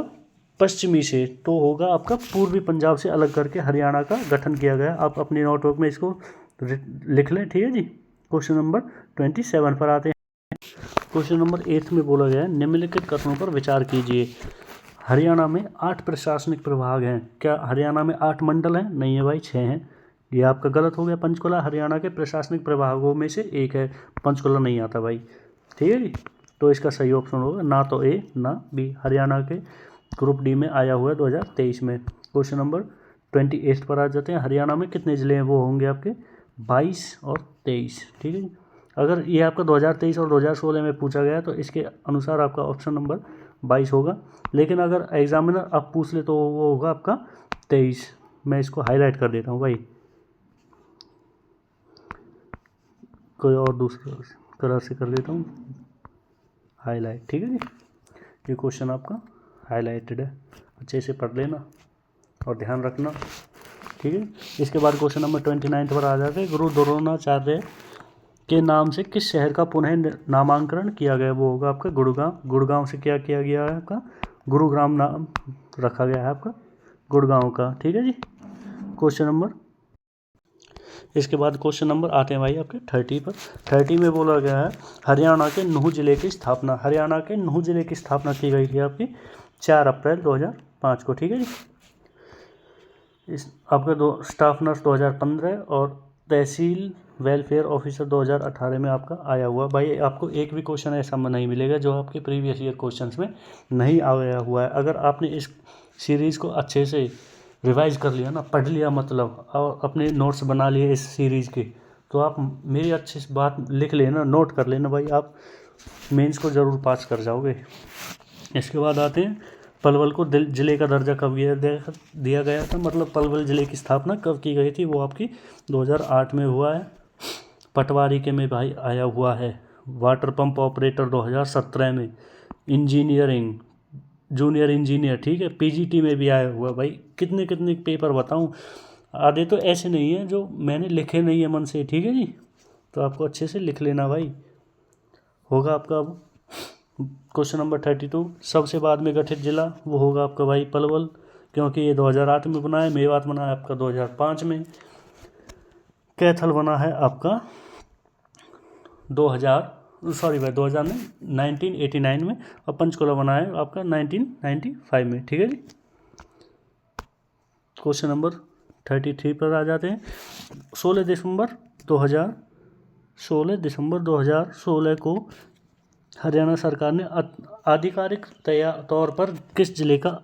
पश्चिमी से, तो होगा आपका पूर्वी पंजाब से अलग करके हरियाणा का गठन किया गया। आप अपनी नोटबुक में इसको लिख लें, ठीक है जी। क्वेश्चन नंबर 27 पर आते हैं। क्वेश्चन नंबर 8 में बोला गया है निम्नलिखित कथनों पर विचार कीजिए। हरियाणा में 8 प्रशासनिक प्रभाग हैं। क्या हरियाणा में 8 मंडल हैं? नहीं है भाई, 6 हैं। ये आपका गलत हो गया। पंचकुला हरियाणा के प्रशासनिक प्रभागों में से एक है, पंचकुला नहीं आता भाई, ठीक है जी। तो इसका सही ऑप्शन होगा ना तो ए ना बी। हरियाणा के ग्रुप डी में आया हुआ है 2023 में। क्वेश्चन नंबर 28 पर आ जाते हैं। हरियाणा में कितने ज़िले हैं? वो होंगे आपके 22 और 23, ठीक है जी। अगर ये आपका 2023 और 2016 में पूछा गया तो इसके अनुसार आपका ऑप्शन नंबर 22 होगा। लेकिन अगर एग्जामिनर आप पूछ ले तो वो होगा आपका 23। मैं इसको हाईलाइट कर देता हूँ भाई, कोई और दूसरा कलर से कर देता हूँ हाईलाइट, ठीक है जी। ये क्वेश्चन आपका हाईलाइटेड है, अच्छे से पढ़ लेना और ध्यान रखना, ठीक है। इसके बाद क्वेश्चन नंबर 29 पर आ जाते हैं। गुरु द्रोणाचार्य के नाम से किस शहर का पुनः नामांकरण किया गया? वो होगा आपका गुड़गांव। गुड़गांव से क्या किया गया है? आपका गुरुग्राम नाम रखा गया है आपका गुड़गांव का, ठीक है जी। क्वेश्चन नंबर, इसके बाद क्वेश्चन नंबर आते हैं भाई आपके 30 पर। 30 में बोला गया है हरियाणा के नूह जिले की स्थापना। हरियाणा के नूह जिले की स्थापना की गई थी आपकी 4 अप्रैल 2005 को, ठीक है जी। इस आपका स्टाफ नर्स 2015 और तहसील वेलफेयर ऑफिसर 2018 में आपका आया हुआ। भाई आपको एक भी क्वेश्चन ऐसा नहीं मिलेगा जो आपके प्रीवियस ईयर क्वेश्चंस में नहीं आया हुआ है। अगर आपने इस सीरीज़ को अच्छे से रिवाइज कर लिया ना, पढ़ लिया मतलब, और अपने नोट्स बना लिए इस सीरीज़ के, तो आप मेरी अच्छी बात लिख लेना, नोट कर लेना भाई, आप मेंस को ज़रूर पास कर जाओगे। इसके बाद आते हैं पलवल को ज़िले का दर्जा कब दिया गया था, मतलब पलवल ज़िले की स्थापना कब की गई थी? वो आपकी 2008 में हुआ है। पटवारी के में भाई आया हुआ है। वाटर पंप ऑपरेटर 2017 में। इंजीनियरिंग जूनियर इंजीनियर, ठीक है, पीजीटी में भी आया हुआ। भाई कितने कितने पेपर बताऊं, आधे तो ऐसे नहीं है जो मैंने लिखे नहीं है मन से, ठीक है जी। तो आपको अच्छे से लिख लेना भाई, होगा आपका। अब क्वेश्चन नंबर 32, सबसे बाद में गठित जिला, वो होगा आपका भाई पलवल, क्योंकि ये 2008 में बना है। मेवात बना है आपका 2005 में। कैथल बना है आपका 1989 में। और पंचकुला बना है आपका 1995 में, ठीक है जी। क्वेश्चन नंबर 33 पर आ जाते हैं। 16 दिसंबर 2016 को हरियाणा सरकार ने आधिकारिक तौर पर किस जिले का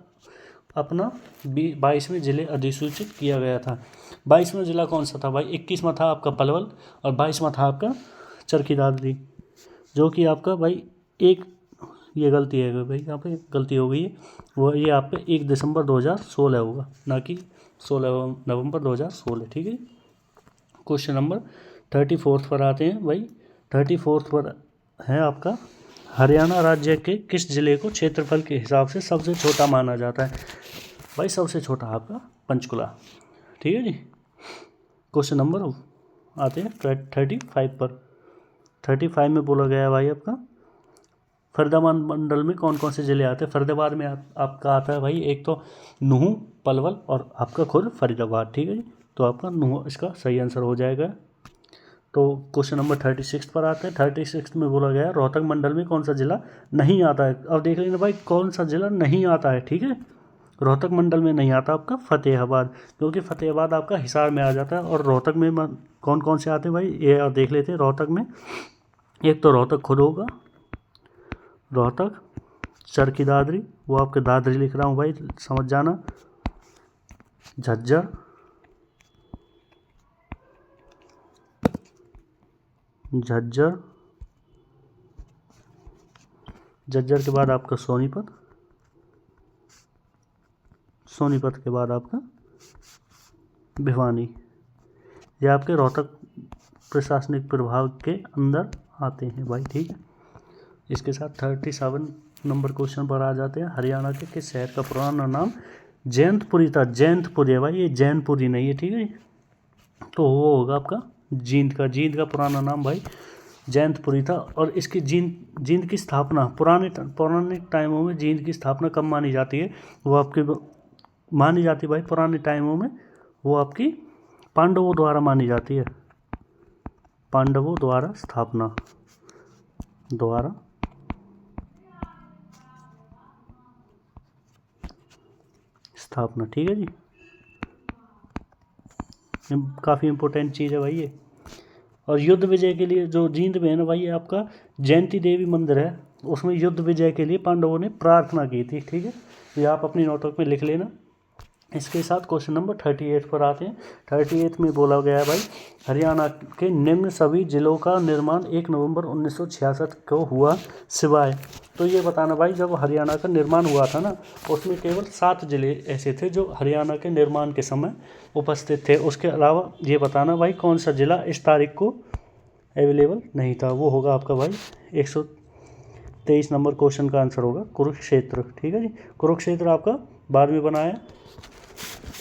अपना 22वें जिले अधिसूचित किया गया था? 22वां जिला कौन सा था भाई? 21वां था आपका पलवल और 22वां था आपका चरखी दादरी, जो कि आपका भाई एक ये गलती है भाई, यहाँ पे गलती हो गई है। वो ये आपका 1 दिसंबर 2016 होगा, ना कि 16 नवंबर 2016, ठीक है। क्वेश्चन नंबर 34 पर आते हैं भाई। 34 पर है आपका हरियाणा राज्य के किस जिले को क्षेत्रफल के हिसाब से सबसे छोटा माना जाता है? भाई सबसे छोटा आपका पंचकुला, ठीक है जी। क्वेश्चन नंबर आते हैं 35 पर। 35 में बोला गया है भाई आपका फरीदाबाद मंडल में कौन कौन से ज़िले आते हैं? फरीदाबाद में आपका आता है भाई एक तो नूह, पलवल और आपका खुद फरीदाबाद, ठीक है जी। तो आपका नूह इसका सही आंसर हो जाएगा। तो क्वेश्चन नंबर 36 पर आते हैं। 36 में बोला गया रोहतक मंडल में कौन सा जिला नहीं आता है? अब देख लेना भाई कौन सा जिला नहीं आता है, ठीक है। रोहतक मंडल में नहीं आता आपका फतेहाबाद, क्योंकि फतेहाबाद आपका हिसार में आ जाता है। और रोहतक में कौन कौन से आते हैं भाई, ये देख लेते हैं। रोहतक में एक तो रोहतक खुद होगा, रोहतक, चरखी दादरी, वो आपके दादरी लिख रहा हूँ भाई, समझ जाना, झज्जर, झज्जर, झज्जर के बाद आपका सोनीपत, सोनीपत के बाद आपका भिवानी। ये आपके रोहतक प्रशासनिक प्रभाग के अंदर आते हैं भाई, ठीक है। इसके साथ 37 नंबर क्वेश्चन पर आ जाते हैं। हरियाणा के किस शहर का पुराना नाम जैंतपुरी था? जैंतपुरी है भाई, ये जैनपुरी नहीं है, ठीक है। तो वो होगा आपका जींद का, जींद का पुराना नाम भाई जैंतपुरी था। और इसकी जींद की स्थापना पुराने टाइमों में जींद की स्थापना कब मानी जाती है? वो आपकी मानी जाती है भाई पुराने टाइमों में, वो आपकी पांडवों द्वारा मानी जाती है, पांडवों द्वारा स्थापना, द्वारा स्थापना, ठीक है जी। काफ़ी इंपॉर्टेंट चीज़ है भाई ये। और युद्ध विजय के लिए जो जींद में है ना भाई, ये आपका जयंती देवी मंदिर है, उसमें युद्ध विजय के लिए पांडवों ने प्रार्थना की थी, ठीक है। ये आप अपनी नोटबुक में लिख लेना। इसके साथ क्वेश्चन नंबर 38 पर आते हैं। 38 में बोला गया है भाई, हरियाणा के निम्न सभी जिलों का निर्माण 1 नवंबर 1966 को हुआ सिवाय। तो ये बताना भाई, जब हरियाणा का निर्माण हुआ था ना, उसमें केवल 7 जिले ऐसे थे जो हरियाणा के निर्माण के समय उपस्थित थे। उसके अलावा ये बताना भाई कौन सा जिला इस तारीख को अवेलेबल नहीं था। वो होगा आपका भाई 123 नंबर क्वेश्चन का आंसर होगा कुरुक्षेत्र, ठीक है जी। कुरुक्षेत्र आपका बाद में बनाया।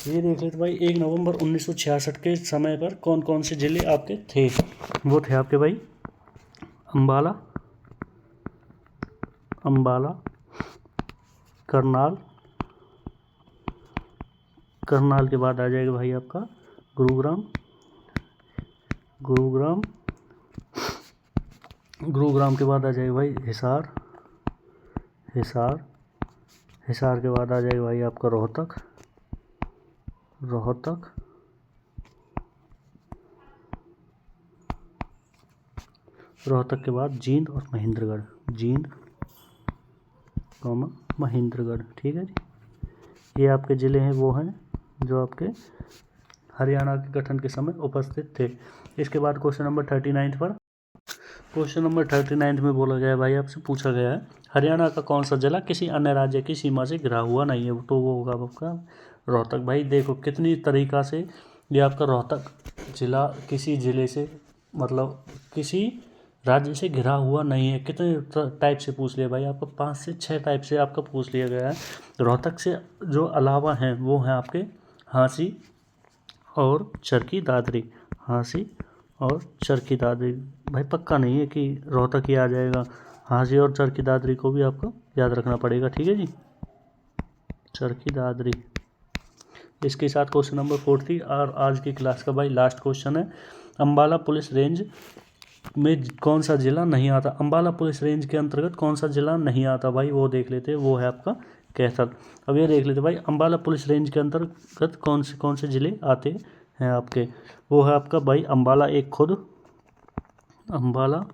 ये देख लेते भाई 1 नवंबर 1966 के समय पर कौन कौन से ज़िले आपके थे। वो थे आपके भाई अम्बाला, अम्बाला, करनाल, करनाल के बाद आ जाएगा भाई आपका गुरुग्राम, गुरुग्राम, गुरुग्राम के बाद आ जाएगा भाई हिसार, हिसार, हिसार के बाद आ जाएगा भाई आपका रोहतक, रोहतक, रोहतक के बाद जींद और महेंद्रगढ़, जींद महेंद्रगढ़, ठीक है जी। ये आपके ज़िले हैं वो हैं जो आपके हरियाणा के गठन के समय उपस्थित थे। इसके बाद क्वेश्चन नंबर 39 पर, क्वेश्चन नंबर 39 में बोला गया है भाई, आपसे पूछा गया है हरियाणा का कौन सा जिला किसी अन्य राज्य की सीमा से घिरा हुआ नहीं है? तो वो होगा आपका रोहतक। भाई देखो कितनी तरीक़ा से ये आपका रोहतक जिला किसी ज़िले से मतलब किसी राज्य से घिरा हुआ नहीं है। कितने टाइप से पूछ लिया भाई, आपको 5 से 6 टाइप से आपका पूछ लिया गया है। रोहतक से जो अलावा हैं वो हैं आपके हाँसी और चरखी दादरी, हाँसी और चरखी दादरी। भाई पक्का नहीं है कि रोहतक ही आ जाएगा, हाँसी और चरखी दादरी को भी आपको याद रखना पड़ेगा, ठीक है जी, चरखी दादरी। इसके साथ क्वेश्चन नंबर 40 और आज की क्लास का भाई लास्ट क्वेश्चन है, अम्बाला पुलिस रेंज में कौन सा ज़िला नहीं आता? अम्बाला पुलिस रेंज के अंतर्गत कौन सा ज़िला नहीं आता भाई, वो देख लेते हैं। वो है आपका कैथल। अब ये देख लेते भाई अम्बाला पुलिस रेंज के अंतर्गत कौन से ज़िले आते हैं आपके। वो है आपका भाई अम्बाला एक खुद, अम्बाला,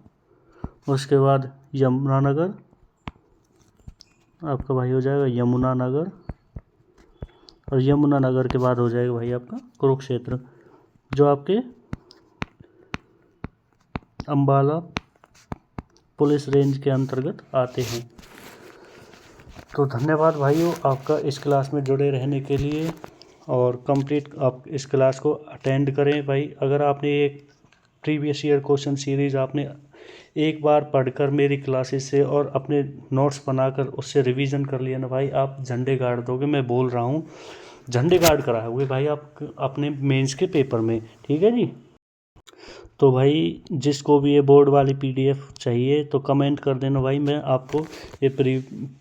उसके बाद यमुनानगर, आपका भाई हो जाएगा यमुनानगर, और यमुनानगर के बाद हो जाएगा भाई आपका कुरुक्षेत्र, जो आपके अम्बाला पुलिस रेंज के अंतर्गत आते हैं। तो धन्यवाद भाइयों आपका इस क्लास में जुड़े रहने के लिए, और कंप्लीट आप इस क्लास को अटेंड करें भाई। अगर आपने एक प्रीवियस ईयर क्वेश्चन सीरीज़ आपने एक बार पढ़कर मेरी क्लासेस से और अपने नोट्स बनाकर उससे रिवीजन कर लिया ना भाई, आप झंडे गाड़ दोगे। मैं बोल रहा हूँ झंडे गाड़ कर आए भाई आप अपने मेंस के पेपर में, ठीक है जी। तो भाई जिसको भी ये बोर्ड वाली पीडीएफ चाहिए तो कमेंट कर देना भाई, मैं आपको ये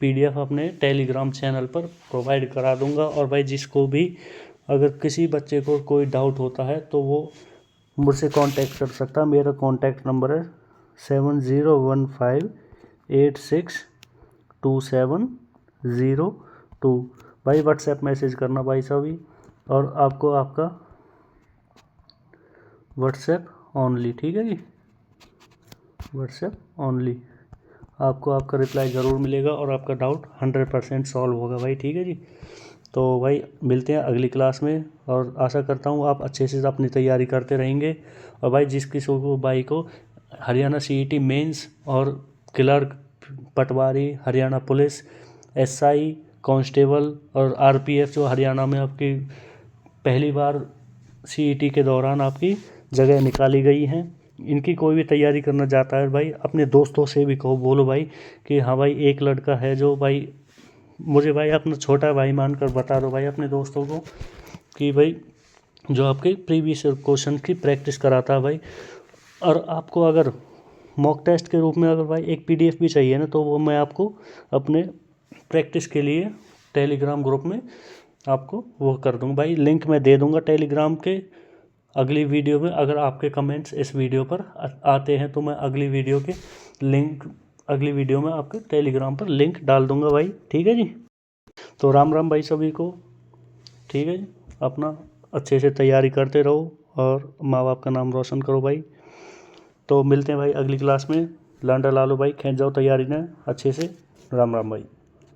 पीडीएफ अपने टेलीग्राम चैनल पर प्रोवाइड करा दूंगा। और भाई जिसको भी अगर किसी बच्चे को कोई डाउट होता है तो वो मुझसे कांटेक्ट कर सकता है। मेरा कांटेक्ट नंबर है 7015862702। भाई व्हाट्सएप मैसेज करना भाई सभी, और आपको आपका व्हाट्सएप ओनली, ठीक है जी। WhatsApp only. आपको आपका रिप्लाई ज़रूर मिलेगा और आपका डाउट 100% सॉल्व होगा भाई, ठीक है जी। तो भाई मिलते हैं अगली क्लास में, और आशा करता हूँ आप अच्छे से अपनी तैयारी करते रहेंगे। और भाई जिस किसी को भाई को हरियाणा CET मेंस और क्लर्क, पटवारी, हरियाणा पुलिस, SI, कांस्टेबल और RPF जो हरियाणा में आपकी पहली बार CET के दौरान आपकी जगह निकाली गई हैं, इनकी कोई भी तैयारी करना चाहता है भाई, अपने दोस्तों से भी कहो, बोलो भाई कि हाँ भाई एक लड़का है जो भाई मुझे भाई अपना छोटा भाई मानकर बता दो भाई अपने दोस्तों को कि भाई जो आपके प्रीवियस क्वेश्चन की प्रैक्टिस कराता है भाई। और आपको अगर मॉक टेस्ट के रूप में अगर भाई एक PDF भी चाहिए ना, तो वो मैं आपको अपने प्रैक्टिस के लिए टेलीग्राम ग्रुप में आपको वो कर दूँगा भाई, लिंक मैं दे दूँगा टेलीग्राम के अगली वीडियो में। अगर आपके कमेंट्स इस वीडियो पर आते हैं तो मैं अगली वीडियो के लिंक अगली वीडियो में आपके टेलीग्राम पर लिंक डाल दूँगा भाई, ठीक है जी। तो राम राम भाई सभी को, ठीक है जी। अपना अच्छे से तैयारी करते रहो और माँ बाप का नाम रोशन करो भाई। तो मिलते हैं भाई अगली क्लास में। लांडा लालो भाई, खींच जाओ तैयारी में अच्छे से। राम राम भाई।